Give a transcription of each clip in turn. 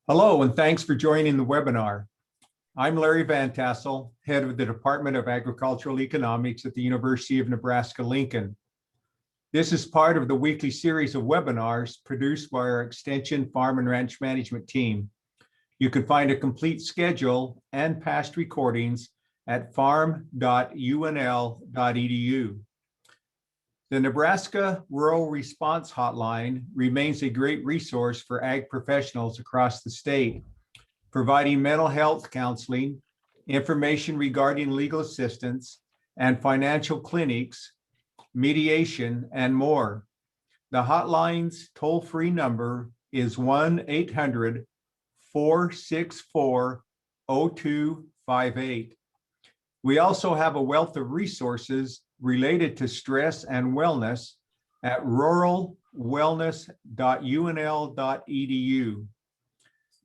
Hello, and thanks for joining the webinar. I'm Larry Van Tassel, head of the Department of Agricultural Economics at the University of Nebraska-Lincoln. This is part of the weekly series of webinars produced by our Extension Farm and Ranch Management team. You can find a complete schedule and past recordings at farm.unl.edu. The Nebraska Rural Response Hotline remains a great resource for ag professionals across the state, providing mental health counseling, information regarding legal assistance, and financial clinics, mediation, and more. The hotline's toll-free number is 1-800-464-0258. We also have a wealth of resources related to stress and wellness at ruralwellness.unl.edu.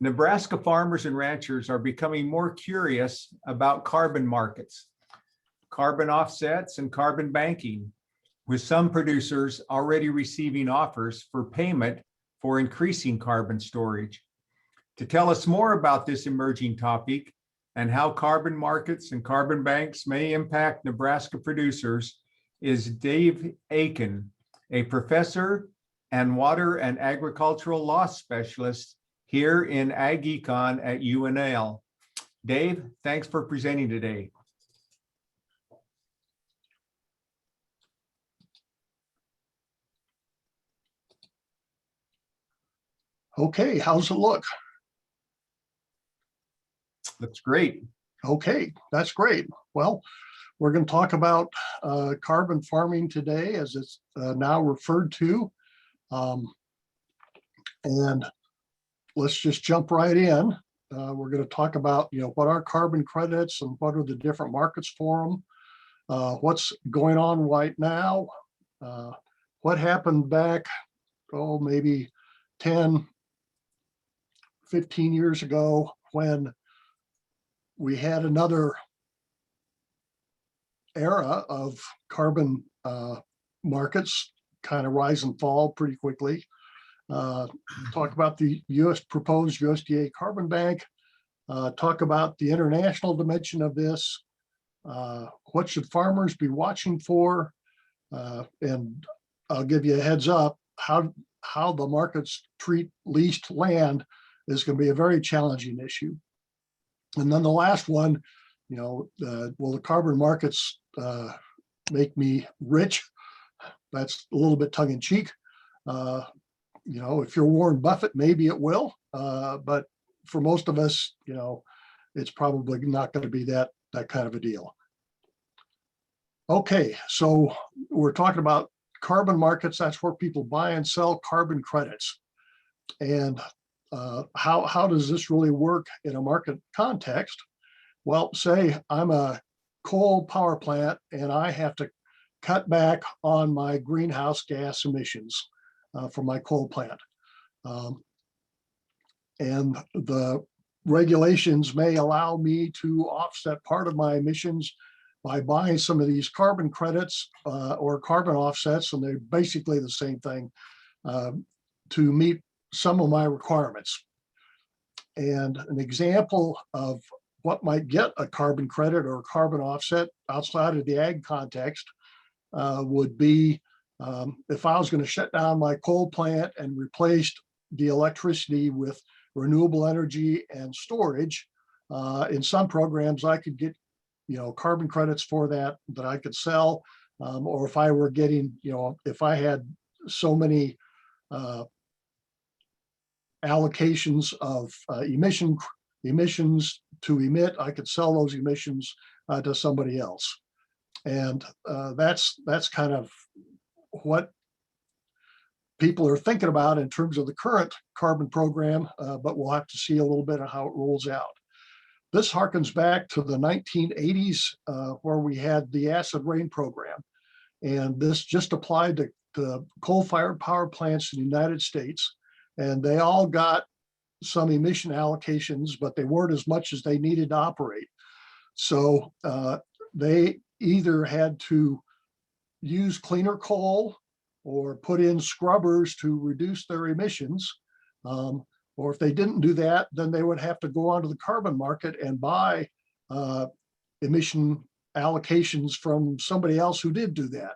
Nebraska farmers and ranchers are becoming more curious about carbon markets, carbon offsets, and carbon banking, with some producers already receiving offers for payment for increasing carbon storage. To tell us more about this emerging topic and how carbon markets and carbon banks may impact Nebraska producers is Dave Aiken, a professor and water and agricultural law specialist here in Ag Econ at UNL. Dave, thanks for presenting today. Okay, how's it look? Looks great. Okay, that's great. Well, we're going to talk about carbon farming today, as it's now referred to. And let's just jump right in. We're going to talk about, what are carbon credits and what are the different markets for them? What's going on right now? What happened back, maybe 10, 15 years ago when we had another era of carbon markets kind of rise and fall pretty quickly. Talk about the proposed USDA carbon bank, talk about the international dimension of this, what should farmers be watching for, and I'll give you a heads up, how the markets treat leased land is going to be a very challenging issue. And then the last one, will the carbon markets make me rich? That's a little bit tongue in cheek. If you're Warren Buffett, maybe it will. But for most of us, it's probably not going to be that kind of a deal. Okay, so we're talking about carbon markets. That's where people buy and sell carbon credits. And how does this really work in a market context? Well, say I'm a coal power plant and I have to cut back on my greenhouse gas emissions from my coal plant. And the regulations may allow me to offset part of my emissions by buying some of these carbon credits or carbon offsets, and they're basically the same thing, to meet some of my requirements. And an example of what might get a carbon credit or a carbon offset outside of the ag context would be if I was going to shut down my coal plant and replace the electricity with renewable energy and storage. In some programs, I could get, carbon credits for that I could sell, or if I were getting, if I had so many allocations of emissions to emit, I could sell those emissions to somebody else. And that's kind of what people are thinking about in terms of the current carbon program, but we'll have to see a little bit of how it rolls out. This harkens back to the 1980s, where we had the acid rain program. And this just applied to coal-fired power plants in the United States. And they all got some emission allocations, but they weren't as much as they needed to operate. So they either had to use cleaner coal or put in scrubbers to reduce their emissions, Or if they didn't do that, then they would have to go onto the carbon market and buy emission allocations from somebody else who did do that,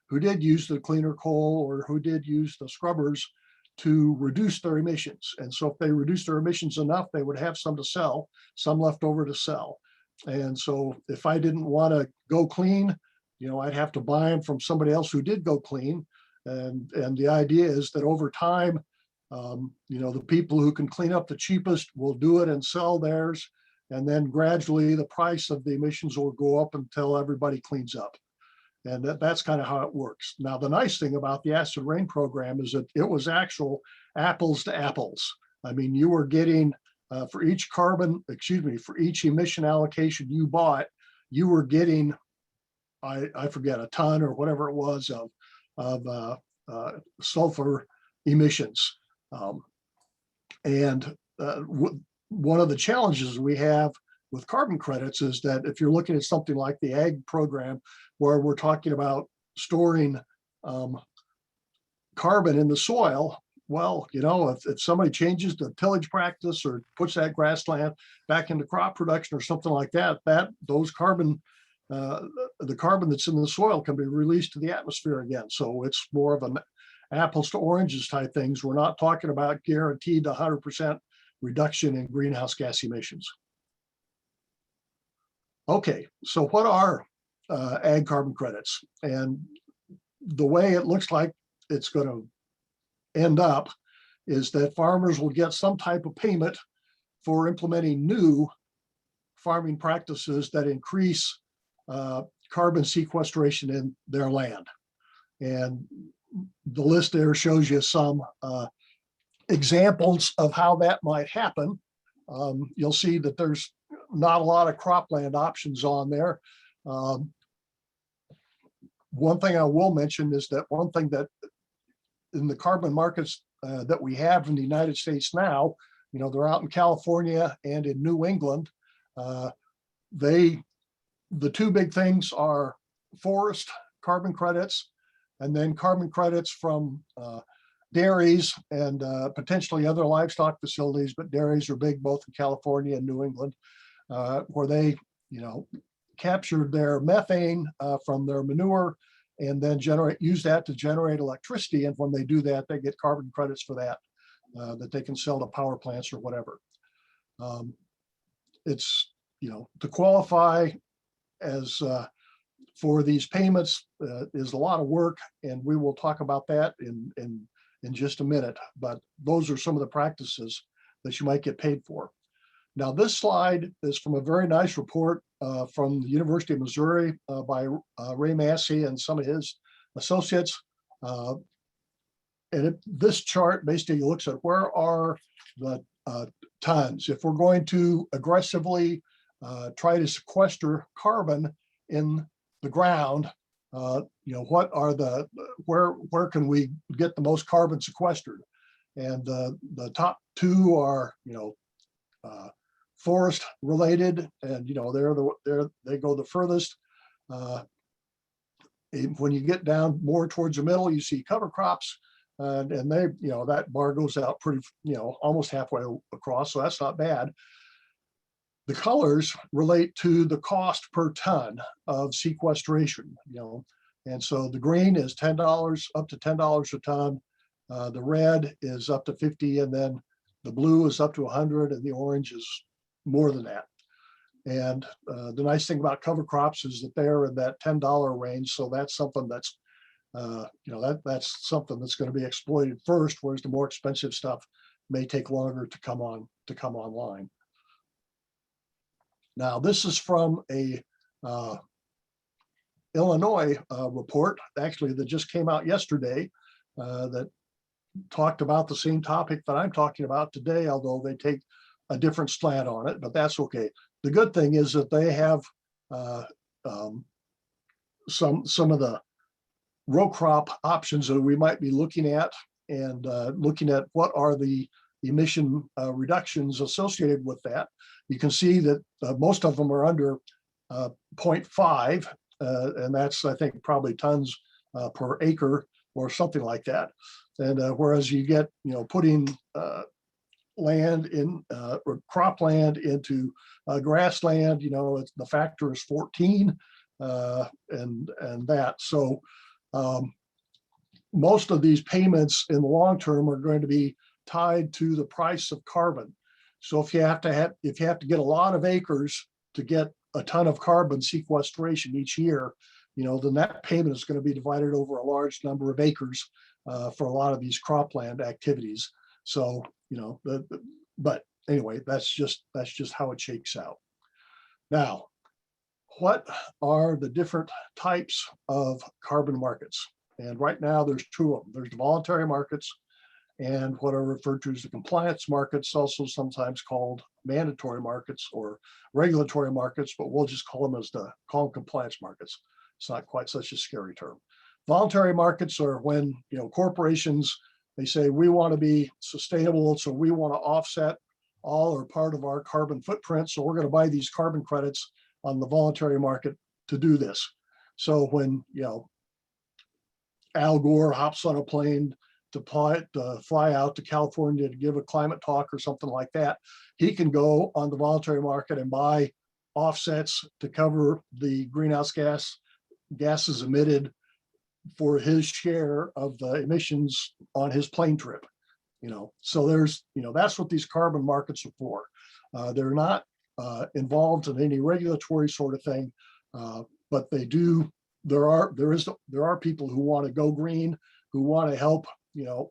who did use the cleaner coal or who did use the scrubbers to reduce their emissions. And so if they reduce their emissions enough, they would have some to sell, some left over to sell. And so if I didn't want to go clean, I'd have to buy them from somebody else who did go clean. And the idea is that over time, the people who can clean up the cheapest will do it and sell theirs. And then gradually the price of the emissions will go up until everybody cleans up. And that's kind of how it works. Now, the nice thing about the acid rain program is that it was actual apples to apples. I mean, you were getting for each emission allocation you bought, you were getting, I forget, a ton or whatever it was of sulfur emissions. One of the challenges we have with carbon credits is that if you're looking at something like the ag program, where we're talking about storing carbon in the soil, well, if somebody changes the tillage practice or puts that grassland back into crop production or something like that, those carbon, the carbon that's in the soil can be released to the atmosphere again. So it's more of an apples to oranges type things. We're not talking about guaranteed 100% reduction in greenhouse gas emissions. Okay, so what are ag carbon credits? And the way it looks like it's going to end up is that farmers will get some type of payment for implementing new farming practices that increase carbon sequestration in their land. And the list there shows you some examples of how that might happen. You'll see that there's not a lot of cropland options on there. One thing I will mention is that one thing that in the carbon markets that we have in the United States now, they're out in California and in New England. The two big things are forest carbon credits and then carbon credits from dairies and potentially other livestock facilities, but dairies are big both in California and New England, where they, captured their methane from their manure and then use that to generate electricity. And when they do that, they get carbon credits for that, that they can sell to power plants or whatever. It's, to qualify as for these payments is a lot of work, and we will talk about that in just a minute, but those are some of the practices that you might get paid for. Now, this slide is from a very nice report from the University of Missouri by Ray Massey and some of his associates. This chart basically looks at where are the tons. If we're going to aggressively try to sequester carbon in the ground, what are where can we get the most carbon sequestered? And the top two are, forest related, and they go the furthest. When you get down more towards the middle, you see cover crops, and they, that bar goes out pretty, almost halfway across, so that's not bad. The colors relate to the cost per ton of sequestration, and so the green is $10, up to $10 a ton. The red is up to 50, and then the blue is up to 100, and the orange is more than that. And the nice thing about cover crops is that they're in that $10 range. So that's something that's, that's something that's going to be exploited first, whereas the more expensive stuff may take longer to come online. Now, this is from a Illinois report, actually, that just came out yesterday that talked about the same topic that I'm talking about today, although they take a different slant on it, but that's okay. The good thing is that they have some of the row crop options that we might be looking at, and looking at what are the emission reductions associated with that. You can see that most of them are under 0.5, and that's, I think, probably tons per acre or something like that. And whereas you get, putting land in or cropland into grassland, the factor is 14 and that. So most of these payments in the long term are going to be tied to the price of carbon. So if you have to get a lot of acres to get a ton of carbon sequestration each year, then that payment is going to be divided over a large number of acres for a lot of these cropland activities. So, but anyway, that's just how it shakes out. Now, what are the different types of carbon markets? And right now there's two of them. There's the voluntary markets and what are referred to as the compliance markets, also sometimes called mandatory markets or regulatory markets, but we'll just call them compliance markets. It's not quite such a scary term. Voluntary markets are when corporations, they say we want to be sustainable, so we want to offset all or part of our carbon footprint, so we're going to buy these carbon credits on the voluntary market to do this. So when Al Gore hops on a plane to fly out to California to give a climate talk or something like that, he can go on the voluntary market and buy offsets to cover the greenhouse gases emitted for his share of the emissions on his plane trip. So there's, that's what these carbon markets are for. They're not involved in any regulatory sort of thing, but they do. There are people who want to go green, who want to help,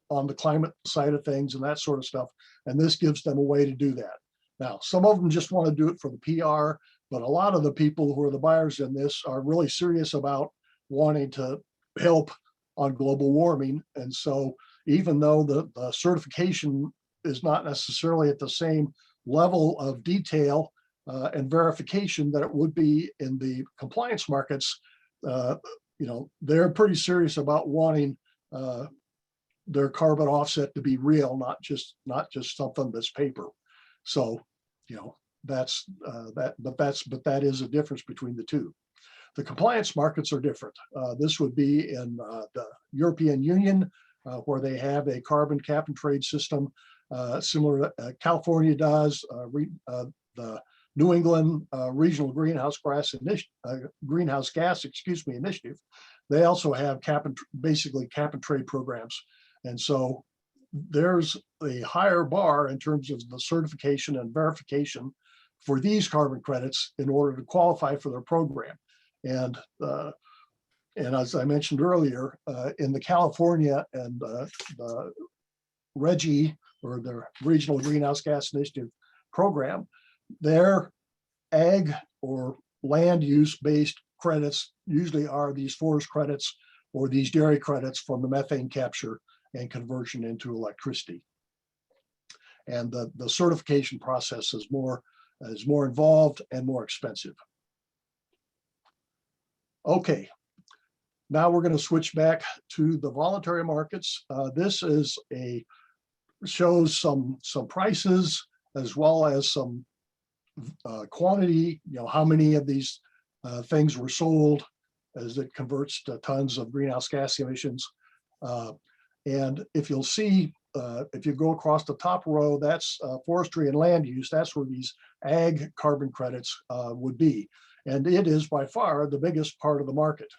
on the climate side of things and that sort of stuff. And this gives them a way to do that. Now, some of them just want to do it for the PR, but a lot of the people who are the buyers in this are really serious about wanting to help on global warming. And so even though the certification is not necessarily at the same level of detail and verification that it would be in the compliance markets, they're pretty serious about wanting their carbon offset to be real, not just something that's paper. So, that's that, but that is a difference between the two. The compliance markets are different. This would be in the European Union, where they have a carbon cap and trade system similar to California does. The New England Regional Greenhouse Gas Initiative. They also have basically cap and trade programs. And so there's a higher bar in terms of the certification and verification for these carbon credits in order to qualify for their program. And as I mentioned earlier, in the California and the RGGI, or the Regional Greenhouse Gas Initiative program, their ag or land use based credits usually are these forest credits or these dairy credits from the methane capture and conversion into electricity. And the certification process is more involved and more expensive. Okay, now we're going to switch back to the voluntary markets. This is shows some prices as well as some quantity, how many of these things were sold as it converts to tons of greenhouse gas emissions. And if you'll see, if you go across the top row, that's forestry and land use. That's where these ag carbon credits would be. And it is by far the biggest part of the market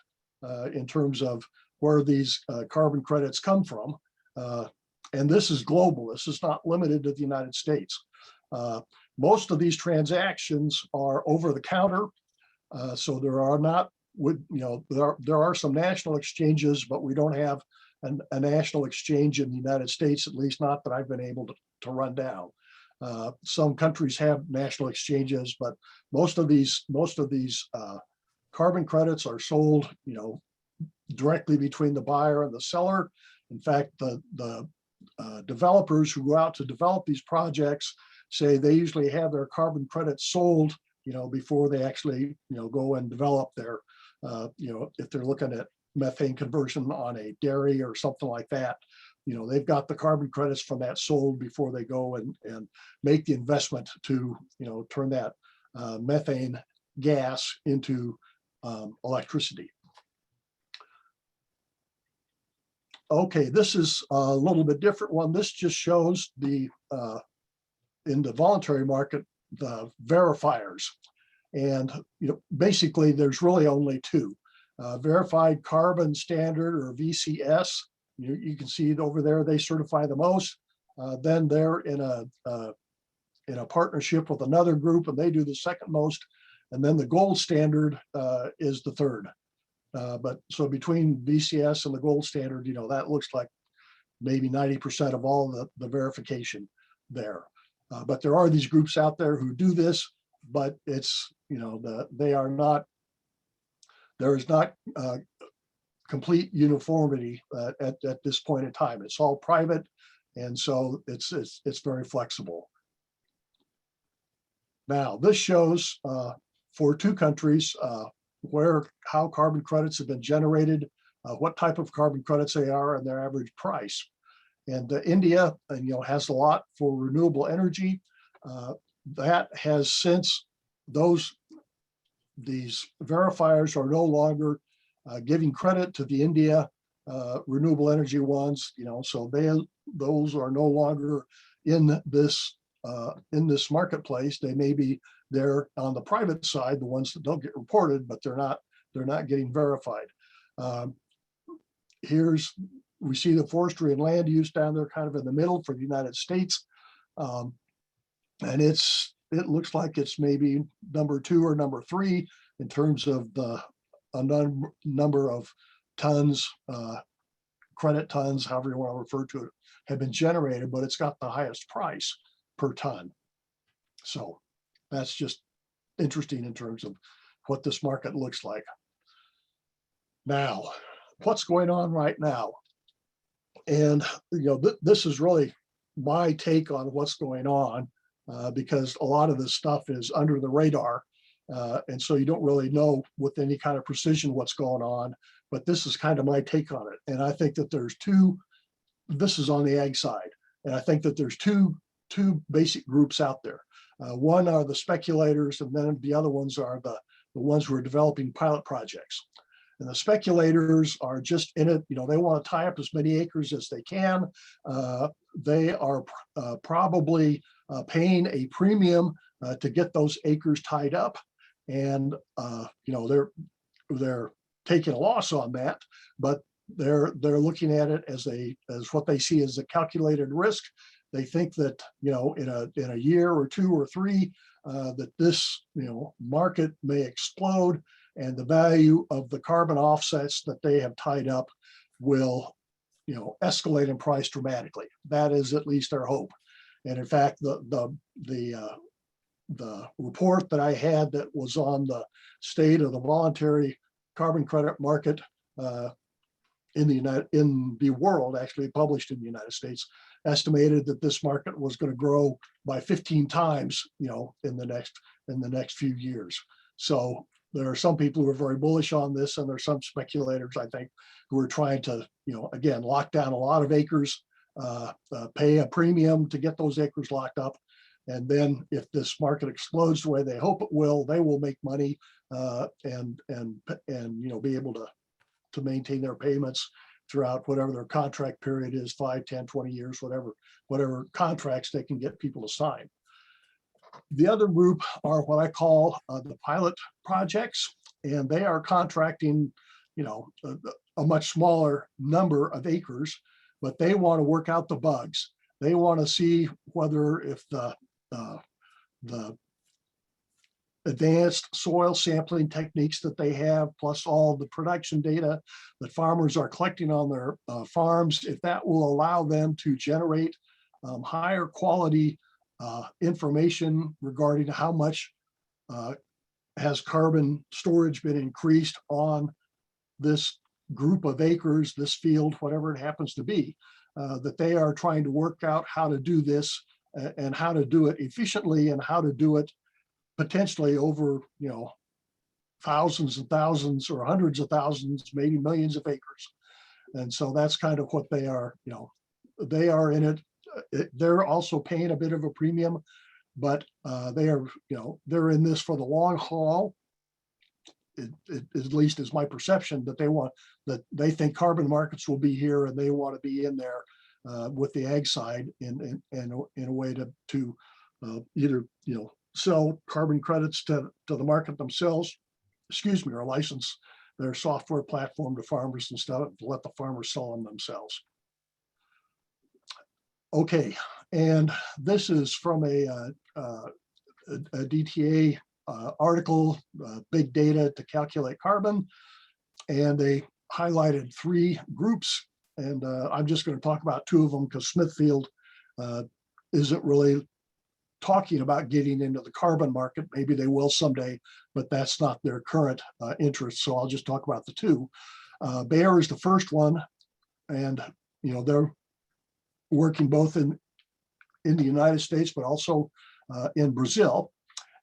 in terms of where these carbon credits come from. And this is global. This is not limited to the United States. Most of these transactions are over the counter. So there are not, there are some national exchanges, but we don't have a national exchange in the United States, at least not that I've been able to run down. Some countries have national exchanges, but most of these carbon credits are sold, directly between the buyer and the seller. In fact, the developers who go out to develop these projects say they usually have their carbon credits sold, before they actually, go and develop their, if they're looking at methane conversion on a dairy or something like that, they've got the carbon credits from that sold before they go and make the investment to, turn that methane gas into electricity. Okay, this is a little bit different one. This just shows the in the voluntary market, the verifiers. And basically there's really only two. Verified Carbon Standard, or VCS. You can see it over there, they certify the most. Then they're in a partnership with another group and they do the second most. And then the gold standard is the third. But so between VCS and the gold standard, that looks like maybe 90% of all the verification there. But there are these groups out there who do this, but it's, there is not complete uniformity at this point in time. It's all private, and so it's very flexible. Now, this shows for two countries how carbon credits have been generated, what type of carbon credits they are, and their average price. And India, has a lot for renewable energy. That has, since these verifiers are no longer giving credit to the India renewable energy ones, so those are no longer in this marketplace. They may be there on the private side, the ones that don't get reported, but they're not getting verified. We see the forestry and land use down there kind of in the middle for the United States. And it looks like it's maybe number 2 or number 3 in terms of the number of tons, credit tons, however you want to refer to it, have been generated, but it's got the highest price per ton. So that's just interesting in terms of what this market looks like. Now, what's going on right now? And this is really my take on what's going on, because a lot of this stuff is under the radar, and so you don't really know with any kind of precision what's going on. But this is kind of my take on it, and I think that there's two. This is on the ag side, and I think that there's two basic groups out there. One are the speculators, and then the other ones are the ones who are developing pilot projects. And the speculators are just in it, they want to tie up as many acres as they can. They are probably paying a premium to get those acres tied up. And, they're taking a loss on that, but they're looking at it as what they see as a calculated risk. They think that, in a year or 2 or 3, that this, market may explode, and the value of the carbon offsets that they have tied up will, escalate in price dramatically. That is at least our hope. And in fact, the report that I had that was on the state of the voluntary carbon credit market in the world, actually published in the United States, estimated that this market was going to grow by 15 times, in the next few years. So there are some people who are very bullish on this, and there are some speculators, I think, who are trying to, again, lock down a lot of acres, pay a premium to get those acres locked up. And then if this market explodes the way they hope it will, they will make money and be able to maintain their payments throughout whatever their contract period is, 5, 10, 20 years, whatever contracts they can get people to sign. The other group are what I call the pilot projects, and they are contracting, a much smaller number of acres, but they want to work out the bugs. They want to see whether if the advanced soil sampling techniques that they have, plus all the production data that farmers are collecting on their farms, if that will allow them to generate higher quality information regarding how much has carbon storage been increased on this group of acres, this field, whatever it happens to be, that they are trying to work out how to do this and how to do it efficiently and how to do it potentially over, thousands and thousands or hundreds of thousands, maybe millions of acres. And so that's kind of what they are, they are in it. They're also paying a bit of a premium, but they are, they're in this for the long haul. It at least is my perception that they think carbon markets will be here, and they want to be in there with the ag side in a way to either, sell carbon credits to the market themselves, or license their software platform to farmers and stuff, to let the farmers sell them themselves. Okay, and this is from a DTA article, big data to calculate carbon, and they highlighted 3 groups, and I'm just going to talk about 2 of them because Smithfield isn't really talking about getting into the carbon market. Maybe they will someday, but that's not their current interest. So I'll just talk about the 2. Bayer is the first one, and they're working both in the United States, but also in Brazil,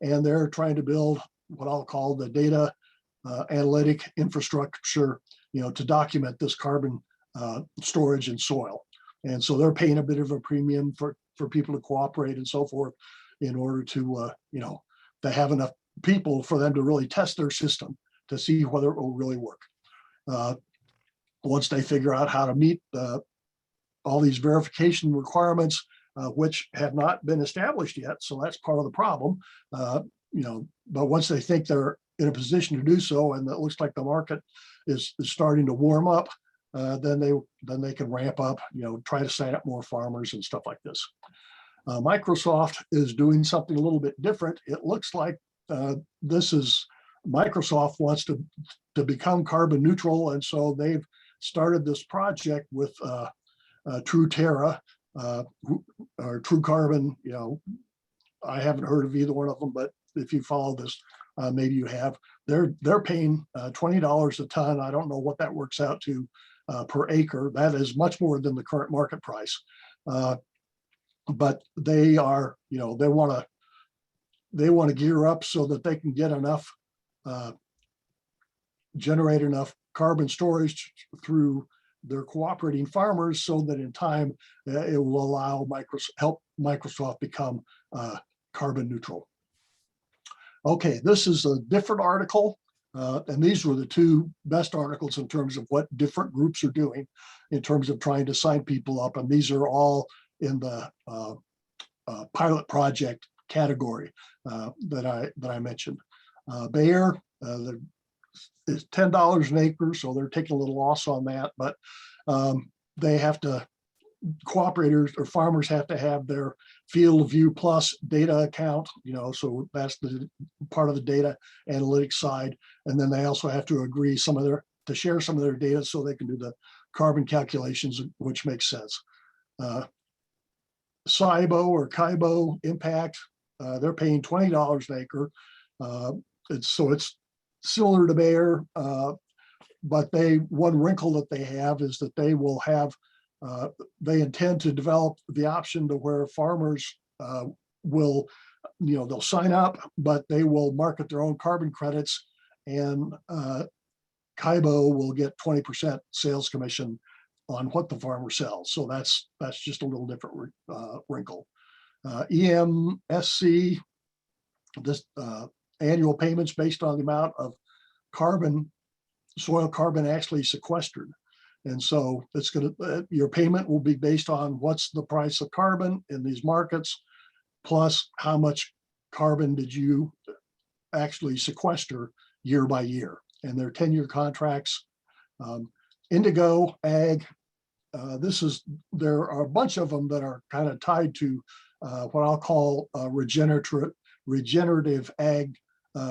and they're trying to build what I'll call the data analytic infrastructure, to document this carbon storage in soil. And so they're paying a bit of a premium for people to cooperate and so forth in order to, to have enough people for them to really test their system to see whether it will really work. Once they figure out how to meet all these verification requirements, which have not been established yet. So that's part of the problem, but once they think they're in a position to do so, and it looks like the market is starting to warm up, then they can ramp up, try to sign up more farmers and stuff like this. Microsoft is doing something a little bit different. It looks like Microsoft wants to become carbon neutral, and so they've started this project with True Terra or True Carbon. I haven't heard of either one of them, but if you follow this, maybe you have. They're paying $20 a ton. I don't know what that works out to per acre. That is much more than the current market price. But they are, they want to gear up so that they can get enough, generate enough carbon storage through their cooperating farmers, so that in time it will allow help Microsoft become carbon neutral. Okay, this is a different article, and these were the 2 best articles in terms of what different groups are doing in terms of trying to sign people up, and these are all in the pilot project category that I mentioned. Bayer is $10 an acre, so they're taking a little loss on that, but they have to, cooperators or farmers have to have their Field View Plus data account, so that's the part of the data analytics side, and then they also have to agree to share some of their data so they can do the carbon calculations, which makes sense. SIBO or Kaibo Impact, they're paying $20 an acre. It's similar to Bayer, but one wrinkle that they have is that they will have, they intend to develop the option to where farmers will, they'll sign up, but they will market their own carbon credits, and Kaibo will get 20% sales commission on what the farmer sells. So that's just a little different wrinkle. EMSC, this annual payments based on the amount of soil carbon actually sequestered. And so it's your payment will be based on what's the price of carbon in these markets, plus how much carbon did you actually sequester year by year. And they're 10-year contracts. Indigo Ag, there are a bunch of them that are kind of tied to what I'll call regenerative ag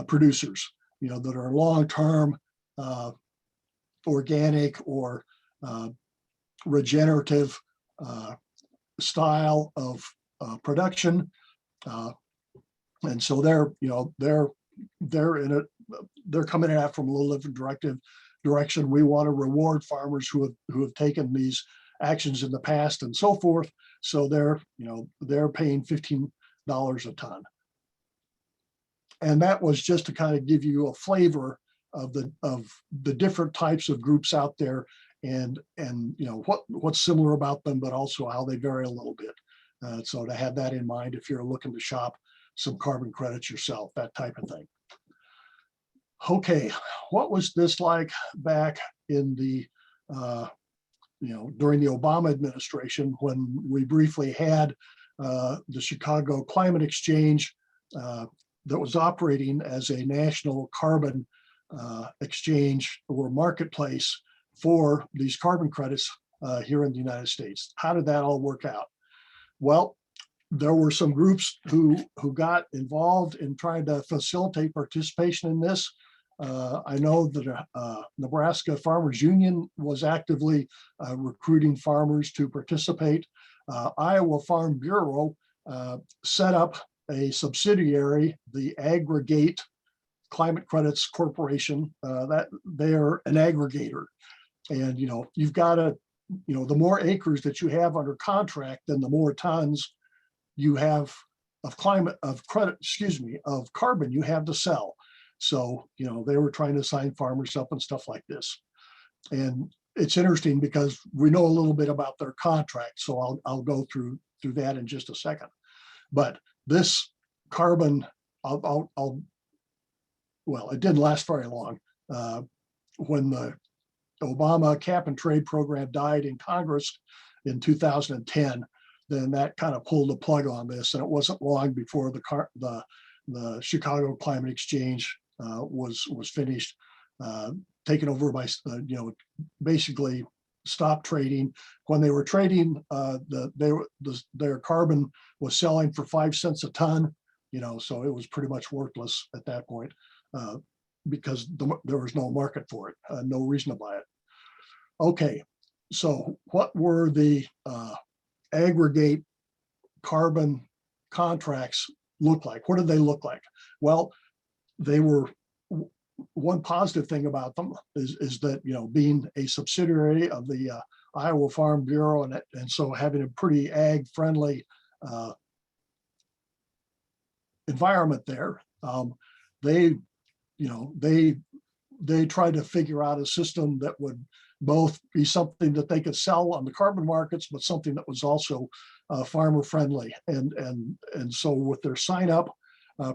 producers, that are long-term organic or regenerative style of production, and so they're coming at it from a little different direction. We want to reward farmers who have taken these actions in the past and so forth. So they're paying $15 a ton. And that was just to kind of give you a flavor of the different types of groups out there, and what's similar about them, but also how they vary a little bit. So to have that in mind if you're looking to shop some carbon credits yourself, that type of thing. Okay, what was this like back in the during the Obama administration, when we briefly had the Chicago Climate Exchange that was operating as a national carbon exchange or marketplace for these carbon credits here in the United States. How did that all work out? Well, there were some groups who got involved in trying to facilitate participation in this. I know that Nebraska Farmers Union was actively recruiting farmers to participate. Iowa Farm Bureau set up a subsidiary, the Aggregate Climate Credits Corporation, that they're an aggregator. And, you've got to, the more acres that you have under contract, then the more tons you have of carbon you have to sell. So, they were trying to sign farmers up and stuff like this. And it's interesting because we know a little bit about their contract. So I'll go through that in just a second. But this carbon, well, it didn't last very long. When the Obama cap and trade program died in Congress in 2010, then that kind of pulled the plug on this. And it wasn't long before the Chicago Climate Exchange was finished, taken over by, basically stopped trading. When they were trading, their carbon was selling for 5 cents a ton, so it was pretty much worthless at that point because there was no market for it, no reason to buy it. Okay, so what were the aggregate carbon contracts look like? What did they look like? Well, they were, one positive thing about them is that, being a subsidiary of the Iowa Farm Bureau and so having a pretty ag friendly environment there, they tried to figure out a system that would both be something that they could sell on the carbon markets, but something that was also farmer friendly. And so with their sign up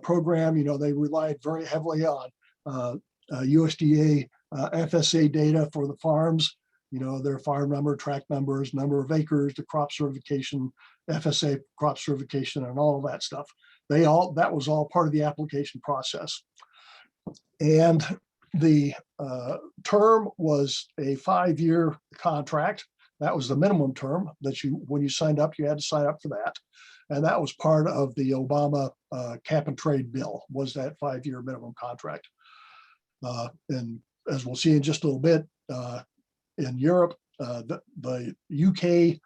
program, they relied very heavily on USDA FSA data for the farms, their farm number, tract numbers, number of acres, the crop certification, FSA crop certification, and all of that stuff. That was all part of the application process. And the term was a 5-year contract. That was the minimum term that when you signed up, you had to sign up for that. And that was part of the Obama cap and trade bill, was that 5-year minimum contract. And as we'll see in just a little bit, in Europe, the UK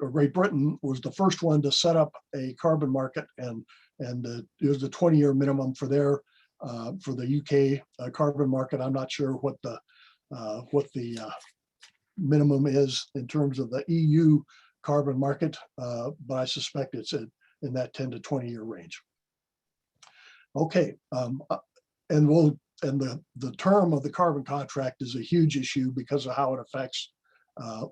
or Great Britain was the first one to set up a carbon market, and it was the 20-year minimum for the UK carbon market. I'm not sure what the minimum is in terms of the EU carbon market, but I suspect it's in that 10 to 20 year range. Okay, and the term of the carbon contract is a huge issue because of how it affects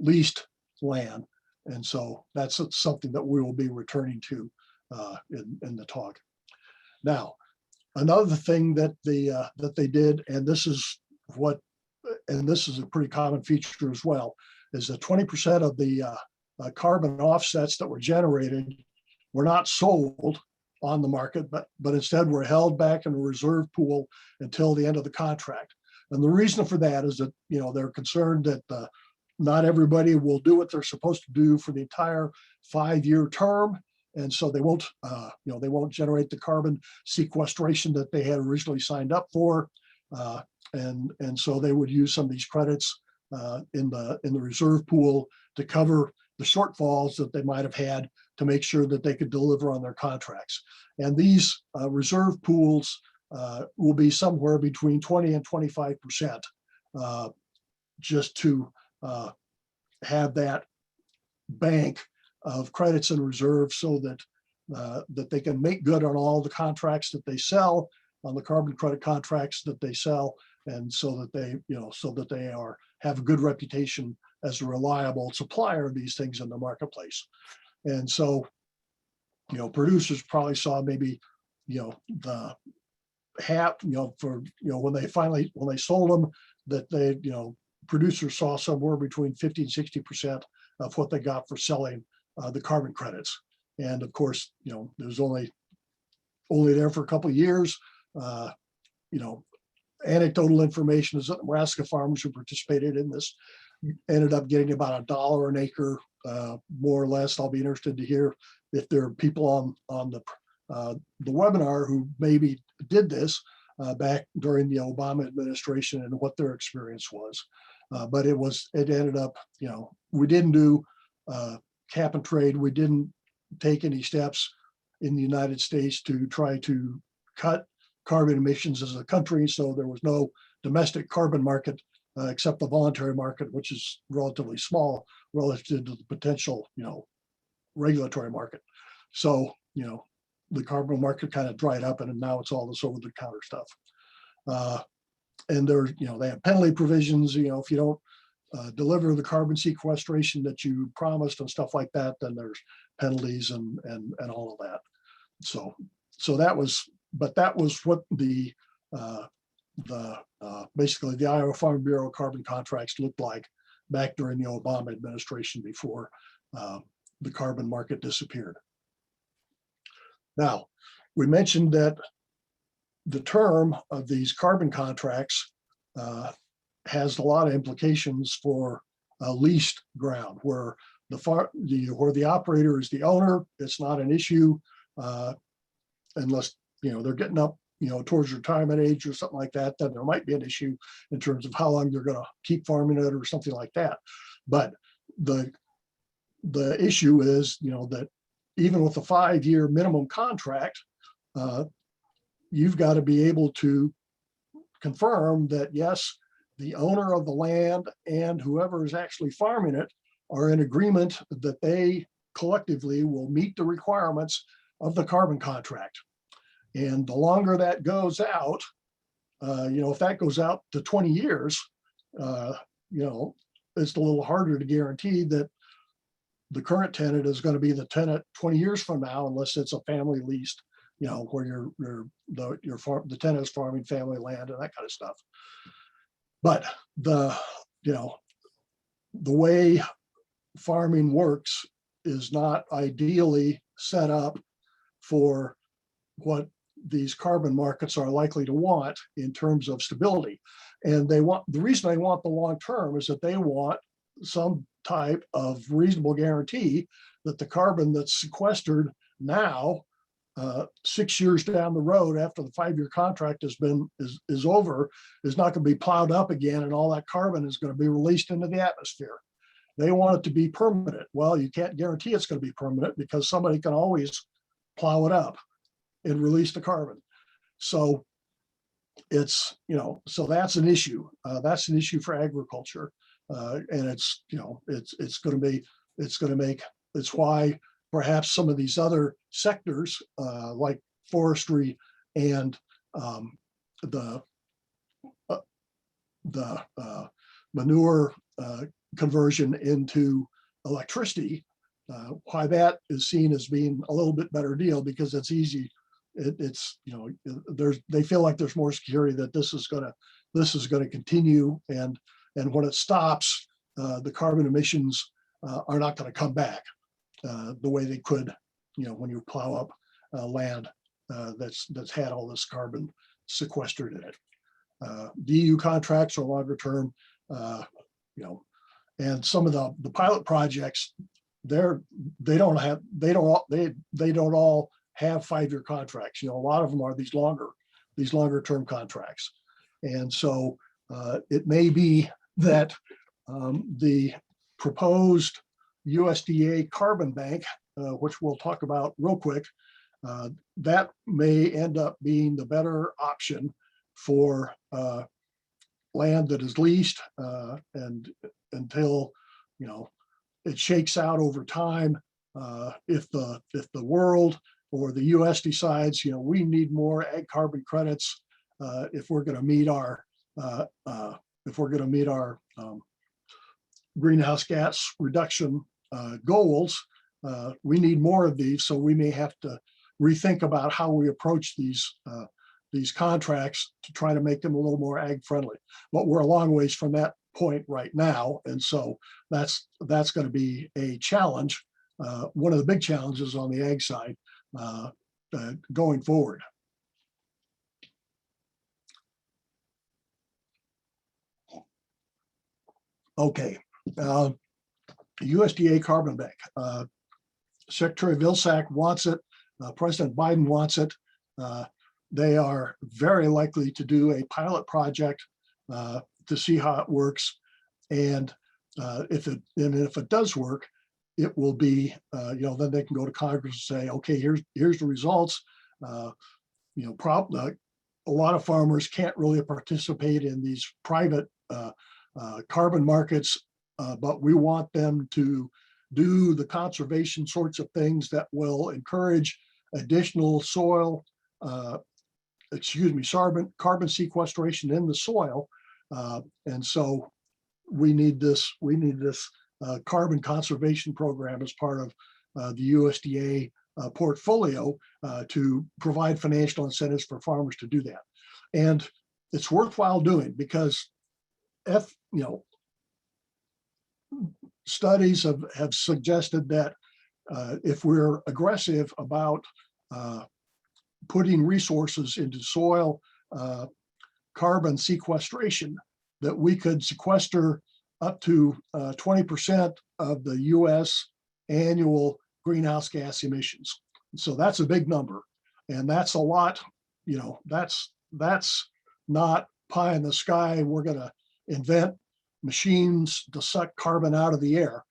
leased land, and so that's something that we will be returning to in the talk. Now, another thing that they did, and this is a pretty common feature as well, is that 20% of the carbon offsets that were generated were not sold on the market, but instead were held back in a reserve pool until the end of the contract. And the reason for that is that they're concerned that not everybody will do what they're supposed to do for the entire 5-year term, and so they won't generate the carbon sequestration that they had originally signed up for, and so they would use some of these credits in the reserve pool to cover the shortfalls that they might have had to make sure that they could deliver on their contracts. And these reserve pools will be somewhere between 20 and 25%, just to have that bank of credits and reserves so that they can make good on all the contracts that they sell, on the carbon credit contracts that they sell, and so that they have a good reputation as a reliable supplier of these things in the marketplace. And so, producers probably saw maybe, the half, when they sold them, that producers saw somewhere between 50 and 60% of what they got for selling the carbon credits. And of course, there's only there for a couple of years. Anecdotal information is that Nebraska farmers who participated in this ended up getting about $1 an acre, more or less. I'll be interested to hear if there are people on the webinar who maybe did this back during the Obama administration and what their experience was. But it ended up, we didn't do cap and trade. We didn't take any steps in the United States to try to cut carbon emissions as a country. So there was no domestic carbon market except the voluntary market, which is relatively small relative to the potential, regulatory market. So, the carbon market kind of dried up, and now it's all this over-the-counter stuff. And there's, they have penalty provisions. If you don't deliver the carbon sequestration that you promised and stuff like that, then there's penalties and all of that. So that was what the basically the Iowa Farm Bureau carbon contracts looked like back during the Obama administration before the carbon market disappeared. Now, we mentioned that the term of these carbon contracts has a lot of implications for leased ground, where the operator is the owner. It's not an issue unless they're getting up towards retirement age or something like that. Then there might be an issue in terms of how long you're going to keep farming it or something like that. But the issue is that even with a 5-year minimum contract, you've got to be able to confirm that, yes, the owner of the land and whoever is actually farming it are in agreement that they collectively will meet the requirements of the carbon contract. And the longer that goes out, if that goes out to 20 years, it's a little harder to guarantee that the current tenant is going to be the tenant 20 years from now, unless it's a family leased, where the tenant is farming family land and that kind of stuff. But the way farming works is not ideally set up for what these carbon markets are likely to want in terms of stability. And the reason they want the long term is that they want some type of reasonable guarantee that the carbon that's sequestered now, 6 years down the road after the 5-year contract is over, is not going to be plowed up again, and all that carbon is going to be released into the atmosphere. They want it to be permanent. Well, you can't guarantee it's going to be permanent because somebody can always plow it up and release the carbon. So it's, so that's an issue. That's an issue for agriculture. And it's why perhaps some of these other sectors like forestry and the manure conversion into electricity, why that is seen as being a little bit better deal, because it's easy. They feel like there's more security that this is going to continue, and when it stops, the carbon emissions are not going to come back the way they could, when you plow up land that's had all this carbon sequestered in it. DU contracts are longer term, and some of the pilot projects, they don't all have 5-year contracts. A lot of them are these longer term contracts. And so it may be that the proposed USDA carbon bank, which we'll talk about real quick, that may end up being the better option for land that is leased, and until it shakes out over time. If the world or the U.S. decides, we need more ag carbon credits if we're going to meet our greenhouse gas reduction goals, we need more of these. So we may have to rethink about how we approach these contracts to try to make them a little more ag friendly. But we're a long ways from that point right now, and so that's going to be a challenge one of the big challenges on the ag side going forward. Okay, USDA Carbon Bank. Secretary Vilsack wants it. President Biden wants it. They are very likely to do a pilot project to see how it works. And if it does work, it will be, then they can go to Congress and say, okay, here's the results. A lot of farmers can't really participate in these private carbon markets, but we want them to do the conservation sorts of things that will encourage additional soil, carbon sequestration in the soil. And so we need this carbon conservation program as part of the USDA portfolio to provide financial incentives for farmers to do that. And it's worthwhile doing because studies have suggested that if we're aggressive about putting resources into soil carbon sequestration, that we could sequester up to 20% of the US annual greenhouse gas emissions. So that's a big number. And that's a lot, that's not pie in the sky. We're going to invent machines to suck carbon out of the air.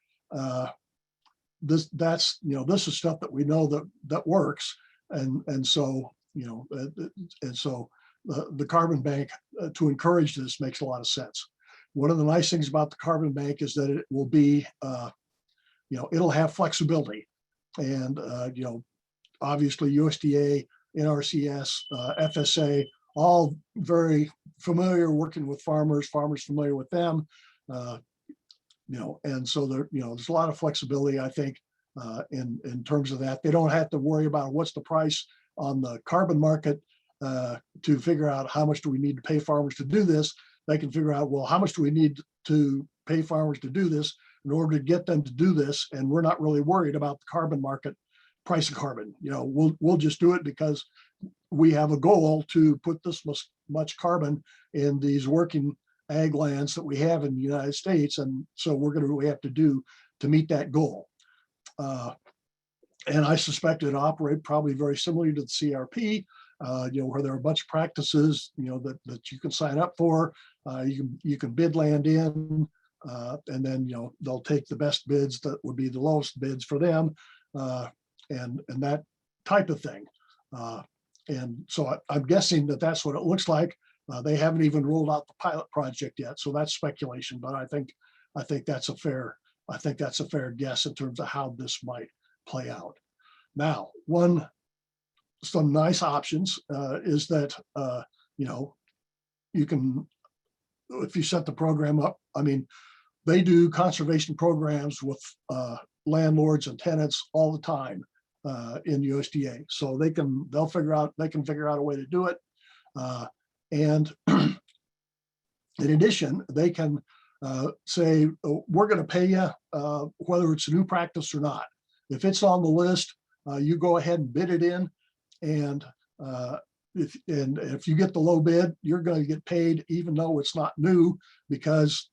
This is stuff that we know that works. And so the carbon bank to encourage this makes a lot of sense. One of the nice things about the carbon bank is that it will be, it'll have flexibility, and obviously USDA, NRCS, FSA, all very familiar working with farmers familiar with them, and so there's a lot of flexibility, I think, in terms of that. They don't have to worry about what's the price on the carbon market to figure out how much do we need to pay farmers to do this. They can figure out, well, how much do we need to pay farmers to do this in order to get them to do this, and we're not really worried about the carbon market price of carbon. We'll just do it because we have a goal to put this much carbon in these working ag lands that we have in the United States, and so we're going to really have to do to meet that goal. And I suspect it operate probably very similarly to the CRP, where there are a bunch of practices, that you can sign up for. You can bid land in, and then they'll take the best bids that would be the lowest bids for them, and that type of thing. And so I'm guessing that that's what it looks like. They haven't even rolled out the pilot project yet, so that's speculation. But I think that's a fair guess in terms of how this might play out. Now, some nice options is that you can, if you set the program up. I mean, they do conservation programs with landlords and tenants all the time in USDA, so they can figure out a way to do it. And in addition, they can say, we're going to pay you whether it's a new practice or not. If it's on the list, you go ahead and bid it in, and if you get the low bid, you're going to get paid even though it's not new, because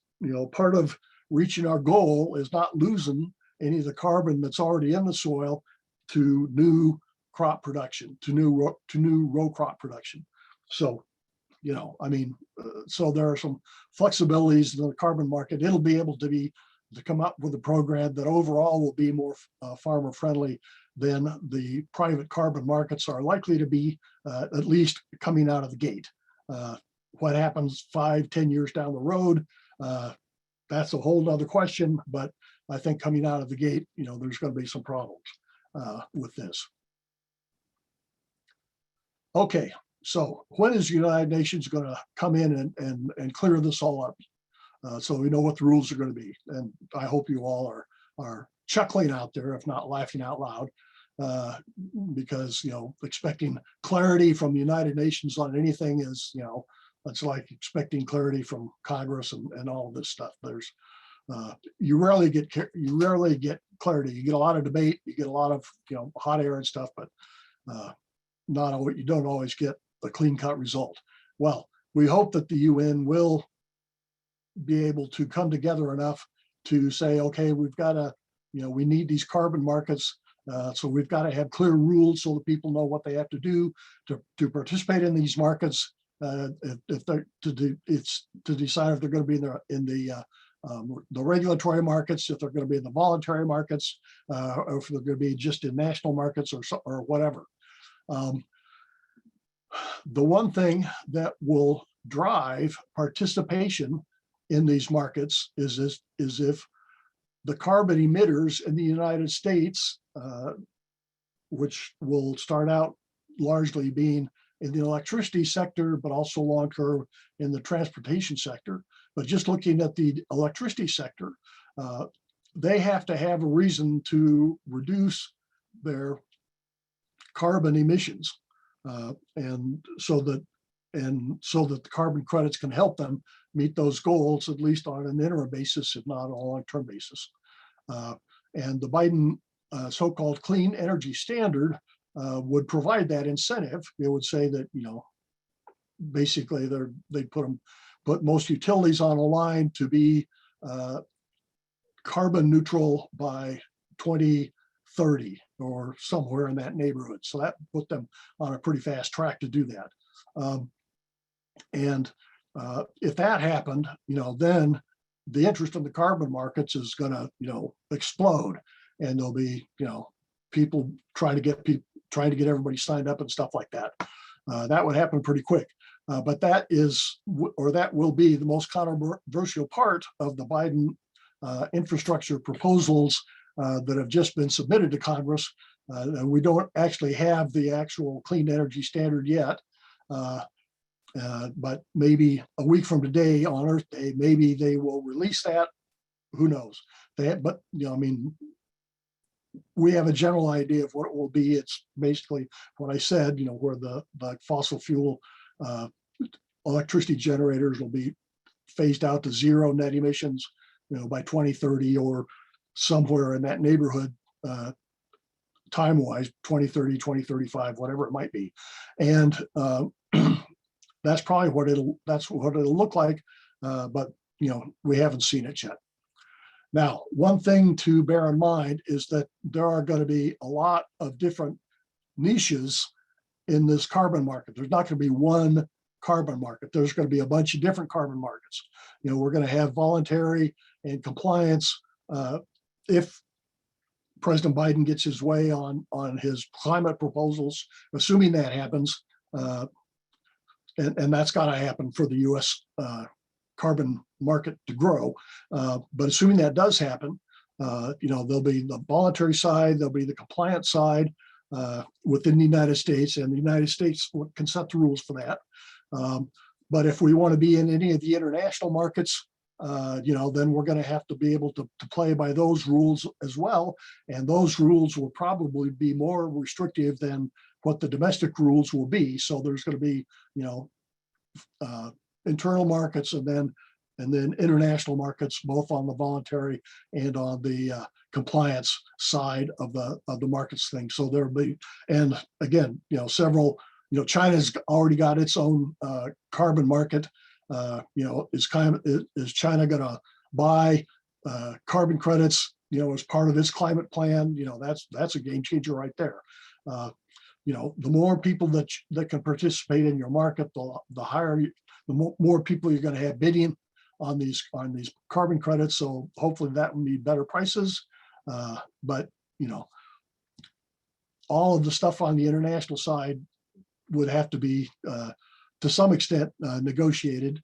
part of reaching our goal is not losing any of the carbon that's already in the soil to new crop production, to new row crop production. So so there are some flexibilities in the carbon market. It'll be able to come up with a program that overall will be more farmer friendly than the private carbon markets are likely to be, at least coming out of the gate. What happens 5-10 years down the road, that's a whole nother question, but I think coming out of the gate, there's going to be some problems with this. Okay. So when is the United Nations going to come in and clear this all up, so we know what the rules are going to be? And I hope you all are chuckling out there, if not laughing out loud, because expecting clarity from the United Nations on anything is it's like expecting clarity from Congress and all of this stuff. You rarely get clarity. You get a lot of debate, you get a lot of hot air and stuff, but not always, you don't always get a clean cut result. Well, we hope that the UN will be able to come together enough to say, okay, we've got to, we need these carbon markets. So we've got to have clear rules so that people know what they have to do to participate in these markets. If they're to decide if they're going to be in the regulatory markets, if they're going to be in the voluntary markets, or if they're going to be just in national markets or whatever. The one thing that will drive participation in these markets is if the carbon emitters in the United States, which will start out largely being in the electricity sector, but also long term in the transportation sector. But just looking at the electricity sector, they have to have a reason to reduce their carbon emissions, and so that the carbon credits can help them meet those goals, at least on an interim basis, if not on a long-term basis. And the Biden so-called clean energy standard would provide that incentive. It would say that, basically they'd put most utilities on a line to be carbon neutral by 2030 or somewhere in that neighborhood. So that put them on a pretty fast track to do that. And if that happened, then the interest in the carbon markets is going to, explode, and there'll be, people trying to get everybody signed up and stuff like that. That would happen pretty quick. But that will be the most controversial part of the Biden infrastructure proposals that have just been submitted to Congress. And we don't actually have the actual clean energy standard yet. But maybe a week from today, on Earth Day, maybe they will release that. Who knows? But we have a general idea of what it will be. It's basically what I said. Where the fossil fuel electricity generators will be phased out to zero net emissions, by 2030 or somewhere in that neighborhood, time-wise, 2030, 2035, whatever it might be, and that's probably what it'll look like, but we haven't seen it yet. Now, one thing to bear in mind is that there are going to be a lot of different niches in this carbon market. There's not going to be one carbon market. There's going to be a bunch of different carbon markets. We're going to have voluntary and compliance. If President Biden gets his way on his climate proposals, assuming that happens, and that's got to happen for the U.S. Carbon market to grow. But assuming that does happen, there'll be the voluntary side, there'll be the compliance side within the United States, and the United States can set the rules for that. But if we want to be in any of the international markets, then we're going to have to be able to play by those rules as well. And those rules will probably be more restrictive than what the domestic rules will be. So there's going to be, internal markets and then international markets, both on the voluntary and on the compliance side of the markets thing. So there'll be, and again, several, China's already got its own carbon market. Is China going to buy carbon credits, as part of its climate plan? That's a game changer right there. The more people that can participate in your market, the higher, the more people you're going to have bidding on these carbon credits. So hopefully that will be better prices. But all of the stuff on the international side would have to be to some extent negotiated.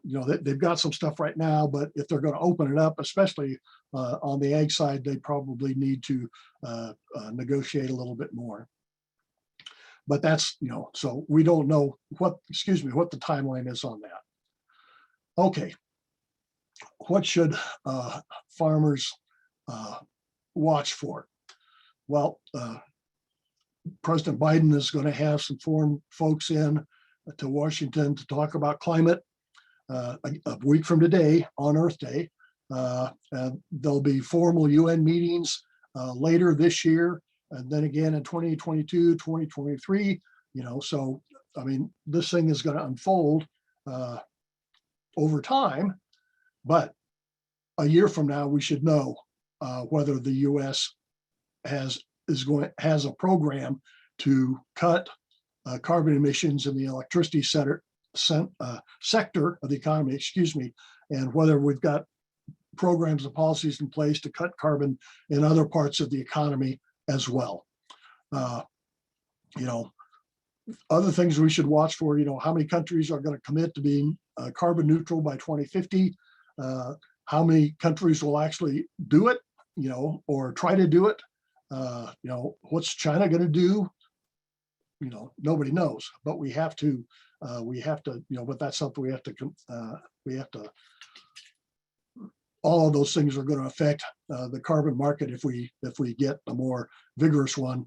They've got some stuff right now, but if they're going to open it up, especially on the ag side, they probably need to negotiate a little bit more. But that's, so we don't know what the timeline is on that. Okay, what should farmers watch for? Well, President Biden is going to have some foreign folks in to Washington to talk about climate a week from today on Earth Day. And there'll be formal UN meetings later this year, and then again in 2022, 2023. So I mean, this thing is going to unfold over time, but a year from now, we should know whether the U.S. has a program to cut carbon emissions in the electricity sector of the economy, and whether we've got programs and policies in place to cut carbon in other parts of the economy as well. Other things we should watch for, how many countries are going to commit to being carbon neutral by 2050? How many countries will actually do it, or try to do it? What's China going to do? Nobody knows, but we have to, but that's something we have to, all of those things are going to affect the carbon market if we get a more vigorous one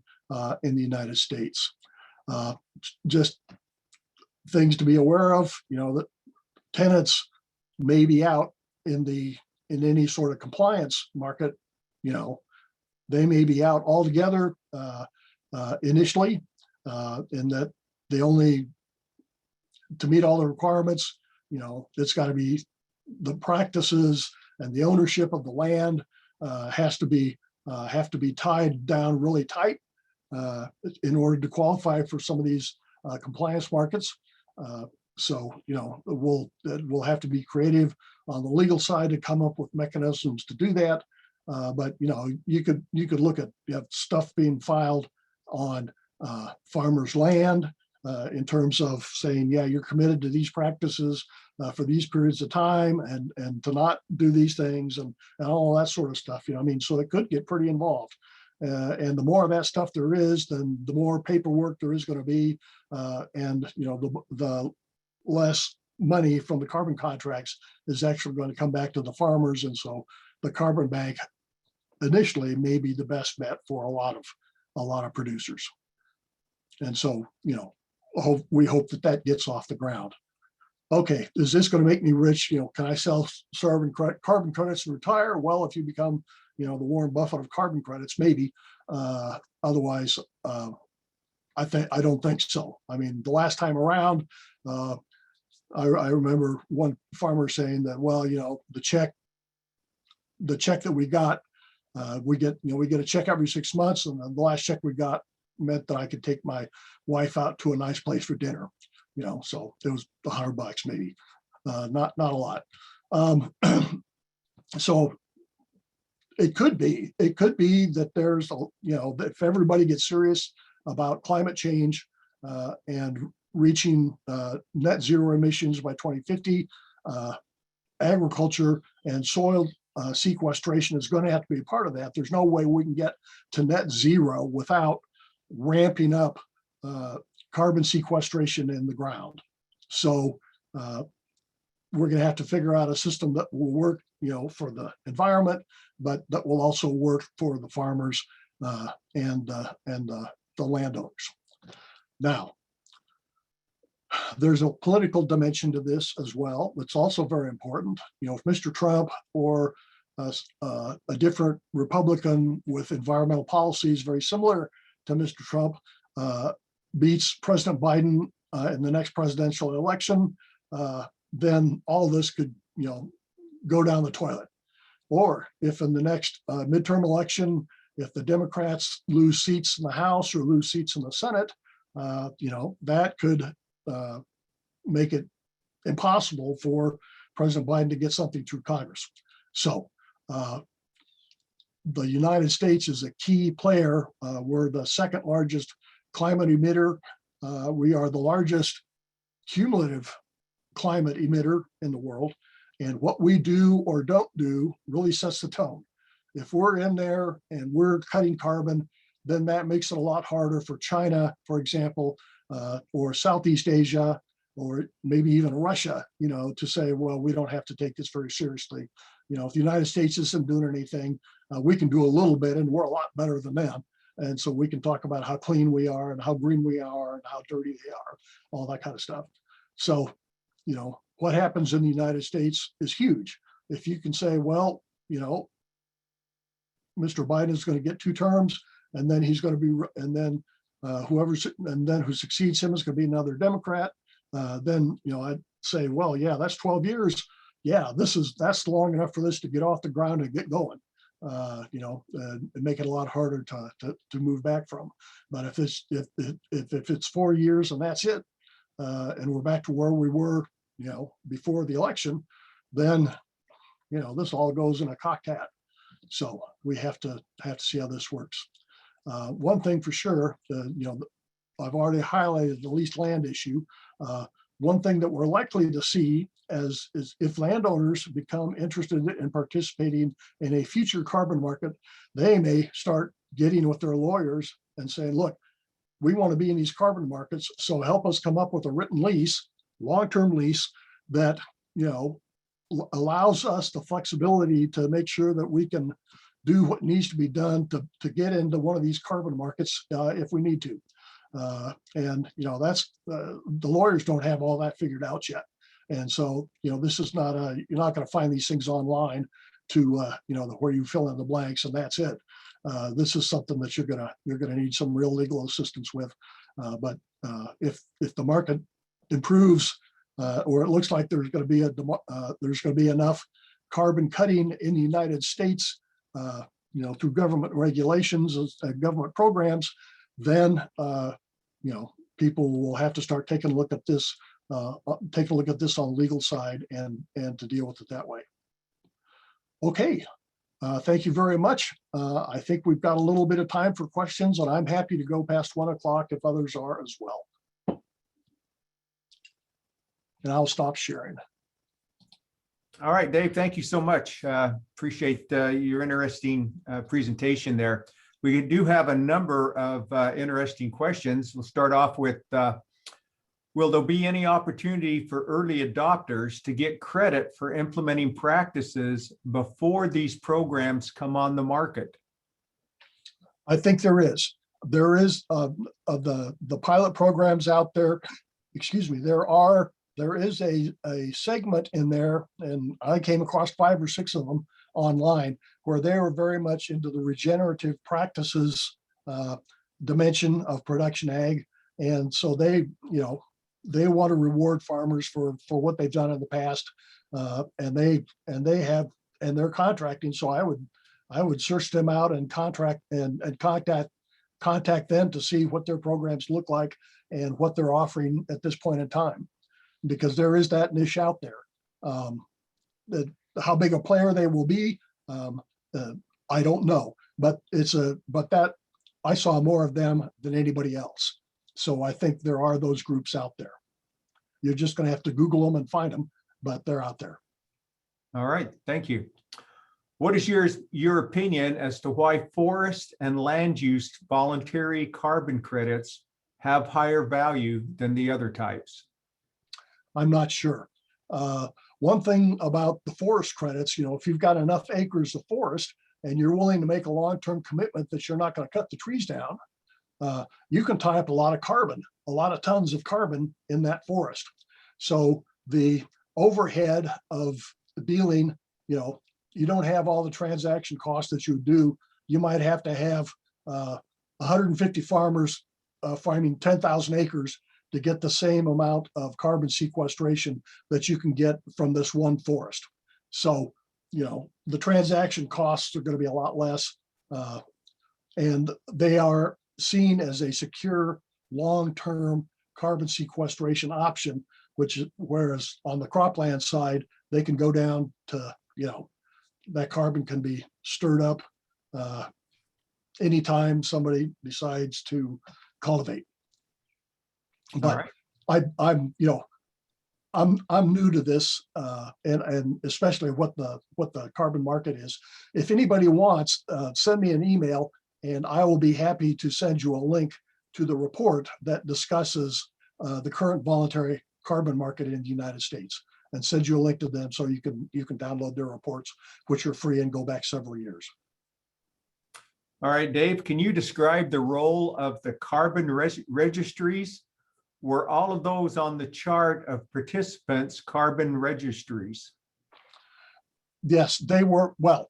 in the United States. Just things to be aware of, that tenants may be out in any sort of compliance market. They may be out altogether initially, in that they only, to meet all the requirements, it's got to be the practices and the ownership of the land have to be tied down really tight in order to qualify for some of these compliance markets. So we'll have to be creative on the legal side to come up with mechanisms to do that. But you could look at stuff being filed on farmers' land in terms of saying, yeah, you're committed to these practices for these periods of time, and to not do these things, and all that sort of stuff. So it could get pretty involved. And the more of that stuff there is, then the more paperwork there is going to be, and the less money from the carbon contracts is actually going to come back to the farmers. And so the carbon bank initially may be the best bet for a lot of producers. And so, we hope that gets off the ground. Okay, is this going to make me rich? Can I sell carbon credits and retire? Well, if you become, the Warren Buffett of carbon credits, maybe. Otherwise, I don't think so. I mean, the last time around, I remember one farmer saying that, well, the check that we got, we get a check every 6 months, and the last check we got meant that I could take my wife out to a nice place for dinner. So it was $100 maybe, not a lot. So it could be that there's, if everybody gets serious about climate change and reaching net zero emissions by 2050, agriculture and soil sequestration is going to have to be a part of that. There's no way we can get to net zero without ramping up carbon sequestration in the ground. So we're going to have to figure out a system that will work, for the environment, but that will also work for the farmers and the landowners. Now, there's a political dimension to this as well. It's also very important. If Mr. Trump or a different Republican with environmental policies very similar to Mr. Trump beats President Biden in the next presidential election, then all this could, go down the toilet. Or if in the next midterm election, if the Democrats lose seats in the House or lose seats in the Senate, that could make it impossible for President Biden to get something through Congress. So the United States is a key player. We're the second largest climate emitter. We are the largest cumulative climate emitter in the world. And what we do or don't do really sets the tone. If we're in there and we're cutting carbon, then that makes it a lot harder for China, for example, or Southeast Asia, or maybe even Russia, to say, well, we don't have to take this very seriously. If the United States isn't doing anything, we can do a little bit, and we're a lot better than them. And so we can talk about how clean we are and how green we are and how dirty they are, all that kind of stuff. So, what happens in the United States is huge. if you can say, well, Mr. Biden is going to get 2 terms, and then he's going to be, and then who succeeds him is going to be another Democrat. Then, I'd say, well, yeah, that's 12 years. Yeah, that's long enough for this to get off the ground and get going. And make it a lot harder to move back from. But if it's 4 years and that's it, and we're back to where we were, before the election, then, this all goes in a cocked hat. So we have to see how this works. One thing for sure, I've already highlighted the leased land issue. One thing that we're likely to see is if landowners become interested in participating in a future carbon market, they may start getting with their lawyers and saying, look, we want to be in these carbon markets, so help us come up with a written lease, long-term lease that, allows us the flexibility to make sure that we can do what needs to be done to get into one of these carbon markets if we need to. And that's the lawyers don't have all that figured out yet. And so, this is not you're not going to find these things online to, where you fill in the blanks and that's it. This is something that you're going to need some real legal assistance with. But if the market improves, or it looks like there's going to be enough carbon cutting in the United States, through government regulations and government programs, then people will have to start taking a look at this on the legal side and to deal with it that way. Okay, thank you very much. I think we've got a little bit of time for questions, and I'm happy to go past 1 o'clock if others are as well. And I'll stop sharing. All right, Dave, thank you so much. Appreciate your interesting presentation there. We do have a number of interesting questions. We'll start off with, will there be any opportunity for early adopters to get credit for implementing practices before these programs come on the market? I think there is. There is of the pilot programs out there. Excuse me. There is a segment in there, and I came across 5 or 6 of them online, where they were very much into the regenerative practices dimension of production ag. And so they want to reward farmers for what they've done in the past. And they're contracting. So I would search them out and contact them to see what their programs look like and what they're offering at this point in time, because there is that niche out there. How big a player they will be, I don't know, but that I saw more of them than anybody else. So I think there are those groups out there. You're just going to have to Google them and find them, but they're out there. All right, thank you. What is your opinion as to why forest and land use voluntary carbon credits have higher value than the other types? I'm not sure. One thing about the forest credits, if you've got enough acres of forest and you're willing to make a long-term commitment that you're not going to cut the trees down, you can tie up a lot of carbon, a lot of tons of carbon in that forest. So the overhead of dealing, you don't have all the transaction costs that you do. You might have to have 150 farmers farming 10,000 acres to get the same amount of carbon sequestration that you can get from this one forest. So, the transaction costs are going to be a lot less, and they are seen as a secure long-term carbon sequestration option, whereas on the cropland side, they can go down to, that carbon can be stirred up anytime somebody decides to cultivate. But right. I'm new to this, and especially what the carbon market is. If anybody wants, send me an email, and I will be happy to send you a link to the report that discusses the current voluntary carbon market in the United States, and send you a link to them so you can download their reports, which are free and go back several years. All right, Dave, can you describe the role of the carbon registries? Were all of those on the chart of participants carbon registries? Yes, they were, well,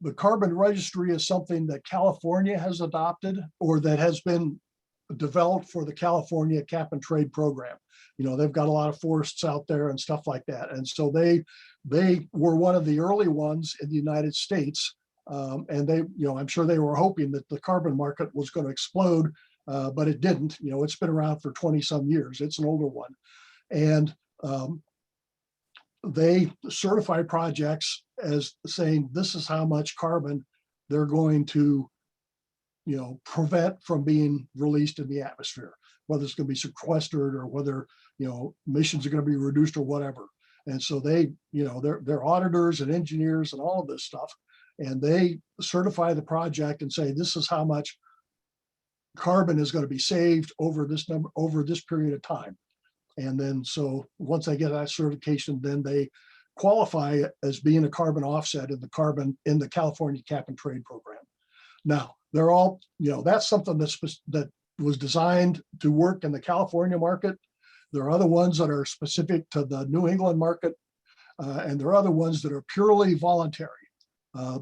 the carbon registry is something that California has adopted or that has been developed for the California cap and trade program. You know, they've got a lot of forests out there and stuff like that. And so they were one of the early ones in the United States. And they, you know, I'm sure they were hoping that the carbon market was going to explode, but it didn't. You know, it's been around for 20 some years. It's an older one. And they certify projects as saying this is how much carbon they're going to, you know, prevent from being released in the atmosphere, whether it's going to be sequestered or whether, you know, emissions are going to be reduced or whatever. And so they, you know, they're auditors and engineers and all of this stuff, and they certify the project and say this is how much carbon is going to be saved over this period of time. And then so once they get that certification, then they qualify as being a carbon offset in the California cap and trade program. Now, they're all, you know, that's something that was designed to work in the California market. There are other ones that are specific to the New England market, and there are other ones that are purely voluntary,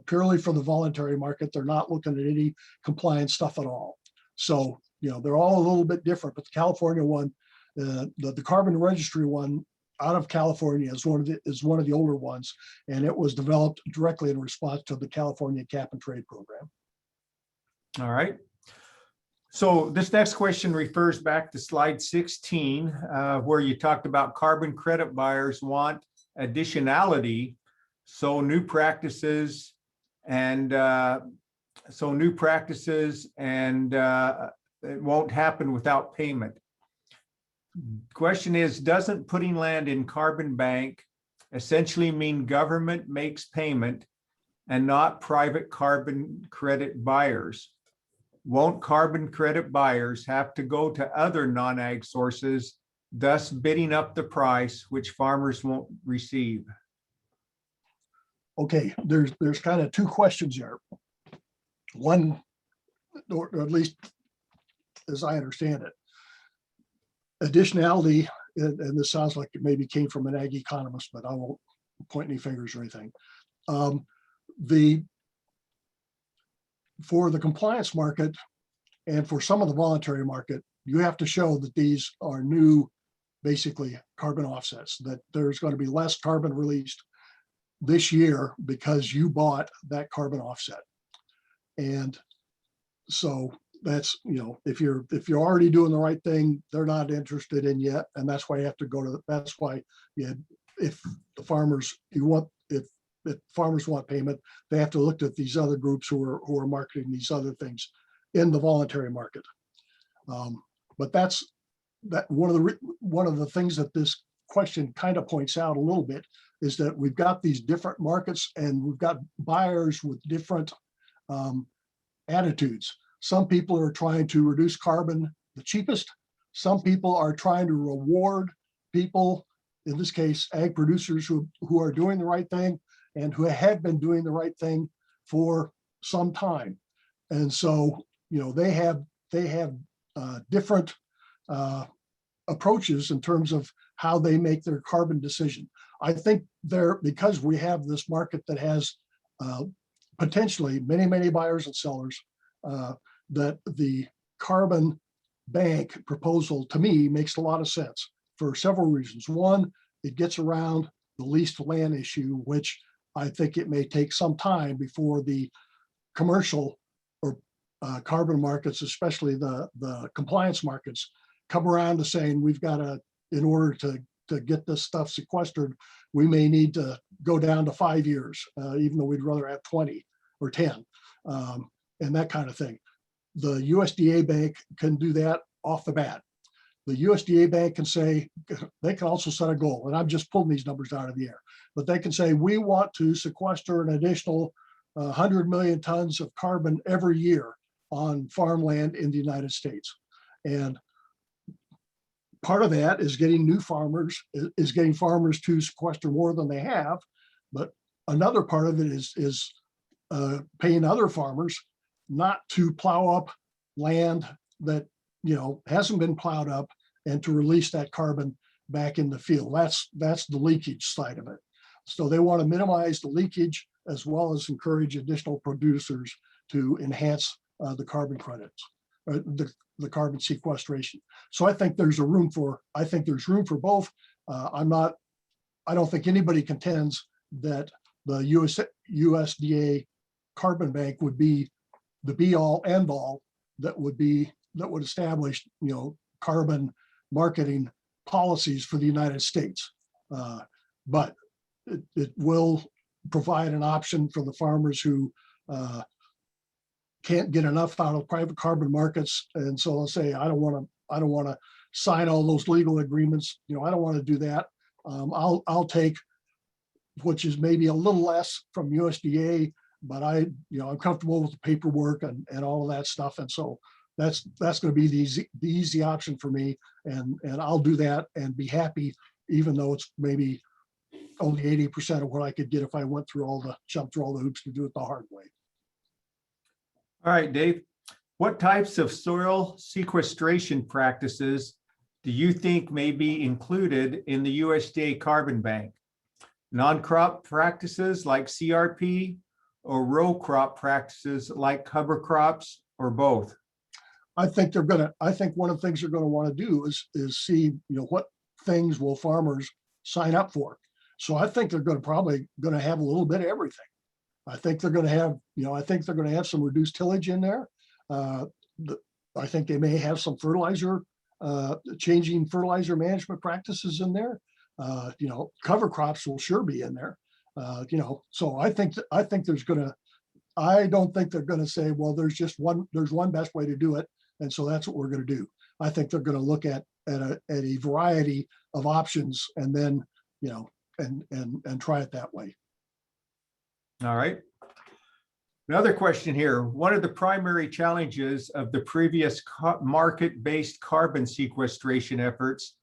purely for the voluntary market. They're not looking at any compliance stuff at all. So, you know, they're all a little bit different, but the California one, the carbon registry one out of California is one of the older ones, and it was developed directly in response to the California cap and trade program. All right. So this next question refers back to slide 16, where you talked about carbon credit buyers want additionality. So new practices and it won't happen without payment. Question is, doesn't putting land in carbon bank essentially mean government makes payment and not private carbon credit buyers? Won't carbon credit buyers have to go to other non-ag sources, thus bidding up the price, which farmers won't receive? Okay, there's kind of two questions here. One, or at least as I understand it, additionality, and this sounds like it maybe came from an ag economist, but I won't point any fingers or anything. For the compliance market and for some of the voluntary market, you have to show that these are new, basically carbon offsets, that there's going to be less carbon released this year because you bought that carbon offset. And so that's, you know, if you're already doing the right thing, they're not interested in yet. And that's why you have to go to, that's why if farmers want payment, they have to look at these other groups who are marketing these other things in the voluntary market. But that's one of the things that this question kind of points out a little bit is that we've got these different markets and we've got buyers with different attitudes. Some people are trying to reduce carbon the cheapest. Some people are trying to reward people, in this case, ag producers who are doing the right thing and who have been doing the right thing for some time. And so, you know, they have different approaches in terms of how they make their carbon decision. I think because we have this market that has potentially many buyers and sellers, that the carbon bank proposal to me makes a lot of sense for several reasons. One, it gets around the leased land issue, which I think it may take some time before the commercial or carbon markets, especially the compliance markets, come around to saying we've got to, in order to get this stuff sequestered, we may need to go down to 5 years, even though we'd rather have 20 or 10, and that kind of thing. The USDA bank can do that off the bat. The USDA bank can say, they can also set a goal, and I'm just pulling these numbers out of the air, but they can say, we want to sequester an additional 100 million tons of carbon every year on farmland in the United States. And part of that is getting new farmers, is getting farmers to sequester more than they have. But another part of it is paying other farmers not to plow up land that, you know, hasn't been plowed up, and to release that carbon back in the field. That's the leakage side of it. So they want to minimize the leakage as well as encourage additional producers to enhance the carbon credits, the carbon sequestration. So I think there's room for both. I don't think anybody contends that the USDA carbon bank would be the be all end all that would establish, carbon marketing policies for the United States. But it will provide an option for the farmers who can't get enough out of private carbon markets. And so they'll say, I don't want to sign all those legal agreements. I don't want to do that. I'll take, which is maybe a little less from USDA, but I'm comfortable with the paperwork and all of that stuff. And so that's going to be the easy option for me. And I'll do that and be happy, even though it's maybe only 80% of what I could get if I jumped through all the hoops to do it the hard way. All right, Dave, what types of soil sequestration practices do you think may be included in the USDA carbon bank? Non-crop practices like CRP or row crop practices like cover crops, or both? I think one of the things they're going to want to do is see, what things will farmers sign up for. So I think they're probably going to have a little bit of everything. I think they're going to have some reduced tillage in there. I think they may have some changing fertilizer management practices in there. Cover crops will sure be in there. So I don't think they're going to say, well, there's one best way to do it, and so that's what we're going to do. I think they're going to look at a variety of options and then, and try it that way. All right. Another question here. One of the primary challenges of the previous market-based carbon sequestration efforts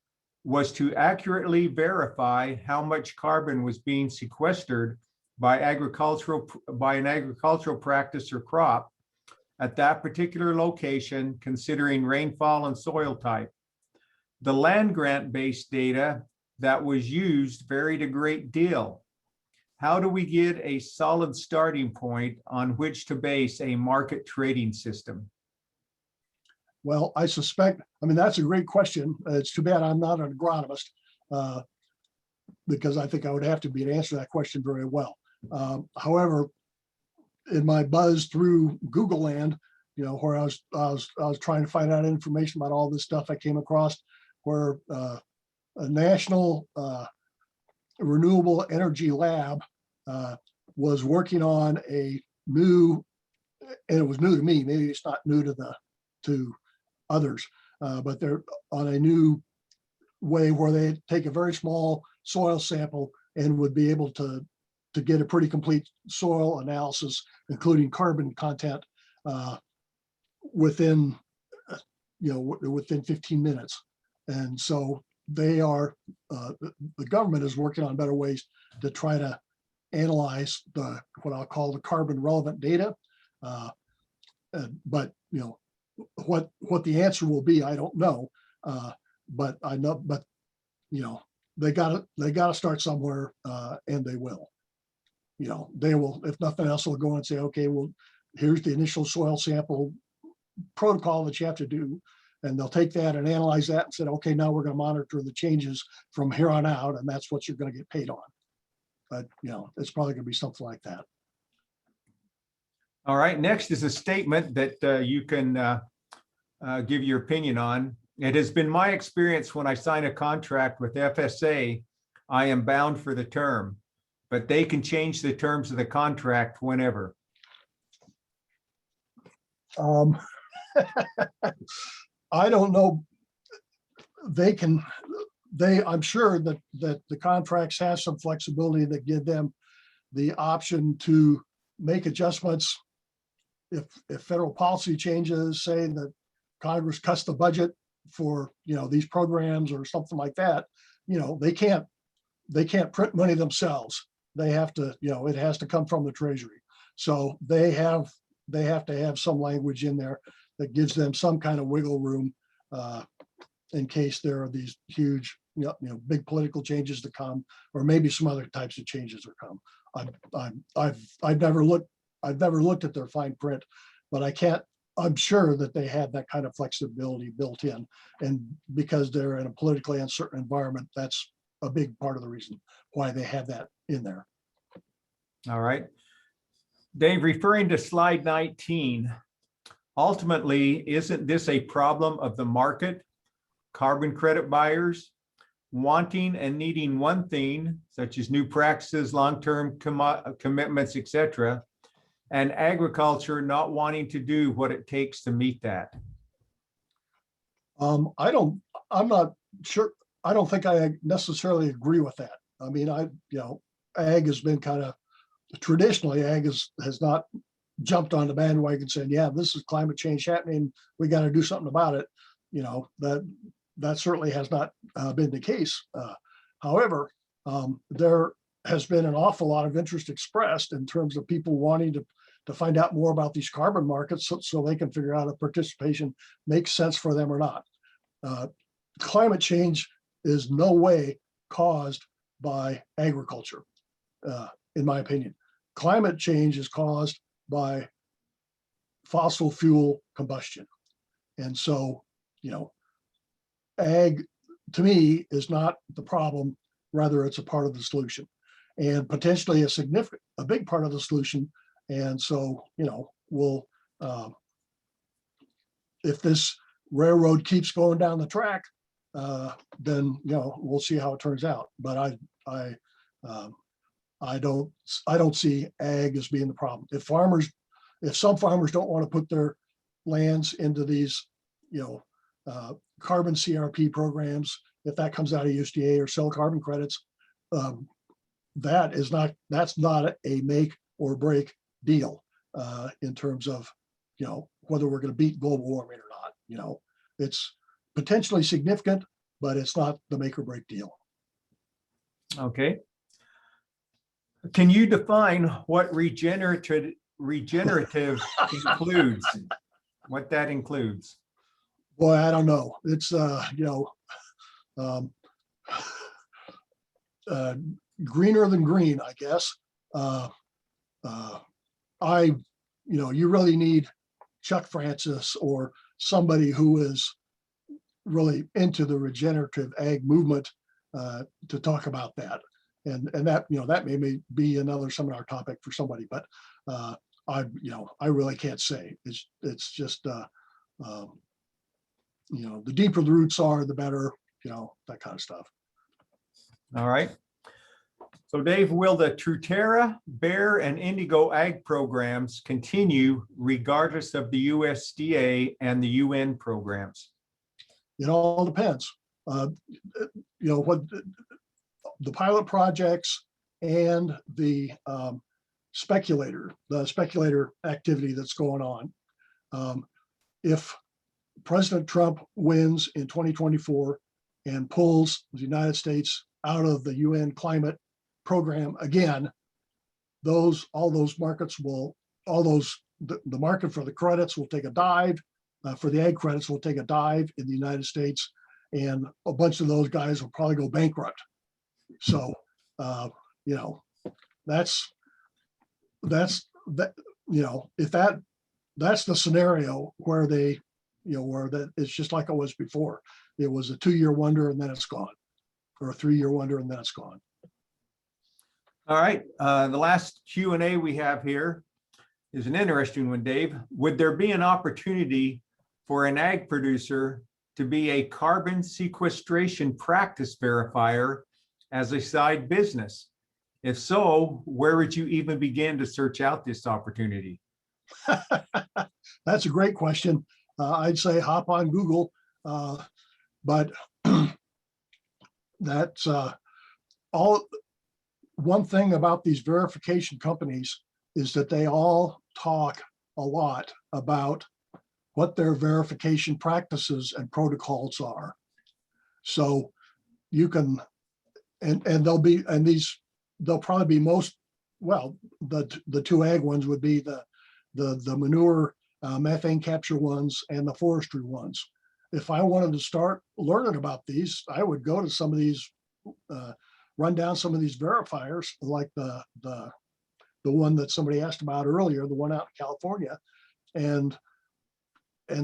was to accurately verify how much carbon was being sequestered by an agricultural practice or crop at that particular location, considering rainfall and soil type. The land grant-based data that was used varied a great deal. How do we get a solid starting point on which to base a market trading system? Well, that's a great question. It's too bad I'm not an agronomist, because I think I would have to be to answer that question very well. However, in my buzz through Google land, where I was trying to find out information about all this stuff, I came across where a national renewable energy lab was working on a new, and it was new to me, maybe it's not new to others, but they're on a new way where they take a very small soil sample and would be able to get a pretty complete soil analysis, including carbon content, within 15 minutes. And so the government is working on better ways to try to analyze what I'll call the carbon relevant data. But what the answer will be, I don't know. But I know, they gotta start somewhere, and they will. They will, if nothing else, will go and say, okay, well, here's the initial soil sample protocol that you have to do. And they'll take that and analyze that and say, okay, now we're going to monitor the changes from here on out, and that's what you're going to get paid on. But it's probably going to be something like that. All right, next is a statement that you can give your opinion on. It has been my experience when I sign a contract with FSA, I am bound for the term, but they can change the terms of the contract whenever. I don't know. I'm sure that the contracts have some flexibility that give them the option to make adjustments if federal policy changes, say that Congress cuts the budget for these programs or something like that. They can't print money themselves. They have to, it has to come from the Treasury. So they have to have some language in there that gives them some kind of wiggle room in case there are these huge big political changes to come, or maybe some other types of changes to come. I've never looked at their fine print, but I'm sure that they have that kind of flexibility built in. And because they're in a politically uncertain environment, that's a big part of the reason why they have that in there. All right. Dave, referring to slide 19, ultimately, isn't this a problem of the market, carbon credit buyers wanting and needing one thing, such as new practices, long-term commitments, etc., and agriculture not wanting to do what it takes to meet that? I'm not sure. I don't think I necessarily agree with that. I mean, ag has been traditionally, ag has not jumped on the bandwagon saying, yeah, this is climate change happening, we got to do something about it. That certainly has not been the case. However, there has been an awful lot of interest expressed in terms of people wanting to find out more about these carbon markets so they can figure out if participation makes sense for them or not. Climate change is no way caused by agriculture, in my opinion. Climate change is caused by fossil fuel combustion. And so, ag to me is not the problem, rather it's a part of the solution, and potentially a big part of the solution. And so, we'll, if this railroad keeps going down the track, then, we'll see how it turns out. But I don't see ag as being the problem. If some farmers don't want to put their lands into these, carbon CRP programs, if that comes out of USDA or sell carbon credits, that's not a make or break deal in terms of, whether we're going to beat global warming or not. It's potentially significant, but it's not the make or break deal. Okay. Can you define what regenerative includes? What that includes? Boy, I don't know. It's greener than green, I guess. You really need Chuck Francis or somebody who is really into the regenerative ag movement to talk about that. And that, that may be another seminar topic for somebody, but I really can't say. It's just, the deeper the roots are, the better, that kind of stuff. All right. So Dave, will the Truterra, Bear, and Indigo Ag programs continue regardless of the USDA and the UN programs? It all depends. What the pilot projects and the speculator activity that's going on. If President Trump wins in 2024 and pulls the United States out of the UN climate program again, the market for the credits will take a dive, for the ag credits will take a dive in the United States, and a bunch of those guys will probably go bankrupt. So, that's if that's the scenario where where that it's just like it was before. It was a 2-year wonder and then it's gone, or a 3-year wonder and then it's gone. All right. The last Q&A we have here is an interesting one, Dave. Would there be an opportunity for an ag producer to be a carbon sequestration practice verifier as a side business? If so, where would you even begin to search out this opportunity? That's a great question. I'd say hop on Google, but that's all. One thing about these verification companies is that they all talk a lot about what their verification practices and protocols are. So you can, and they'll probably be the two ag ones would be the manure, methane capture ones and the forestry ones. if I wanted to start learning about these, I would go to some of these, run down some of these verifiers, like the one that somebody asked about earlier, the one out in California, and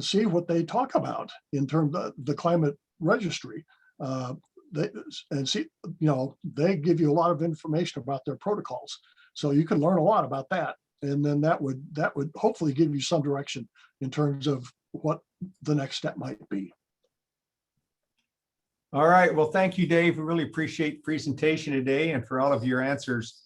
see what they talk about in terms of the climate registry. And see, they give you a lot of information about their protocols. So you can learn a lot about that. And then that would hopefully give you some direction in terms of what the next step might be. All right. Well, thank you, Dave. We really appreciate the presentation today and for all of your answers.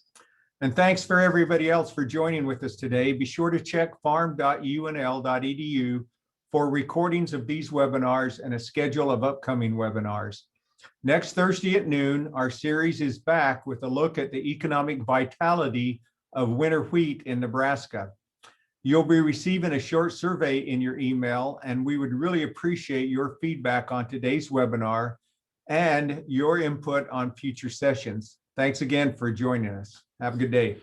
And thanks for everybody else for joining with us today. Be sure to check farm.unl.edu for recordings of these webinars and a schedule of upcoming webinars. Next Thursday at noon, our series is back with a look at the economic vitality of winter wheat in Nebraska. You'll be receiving a short survey in your email, and we would really appreciate your feedback on today's webinar and your input on future sessions. Thanks again for joining us. Have a good day.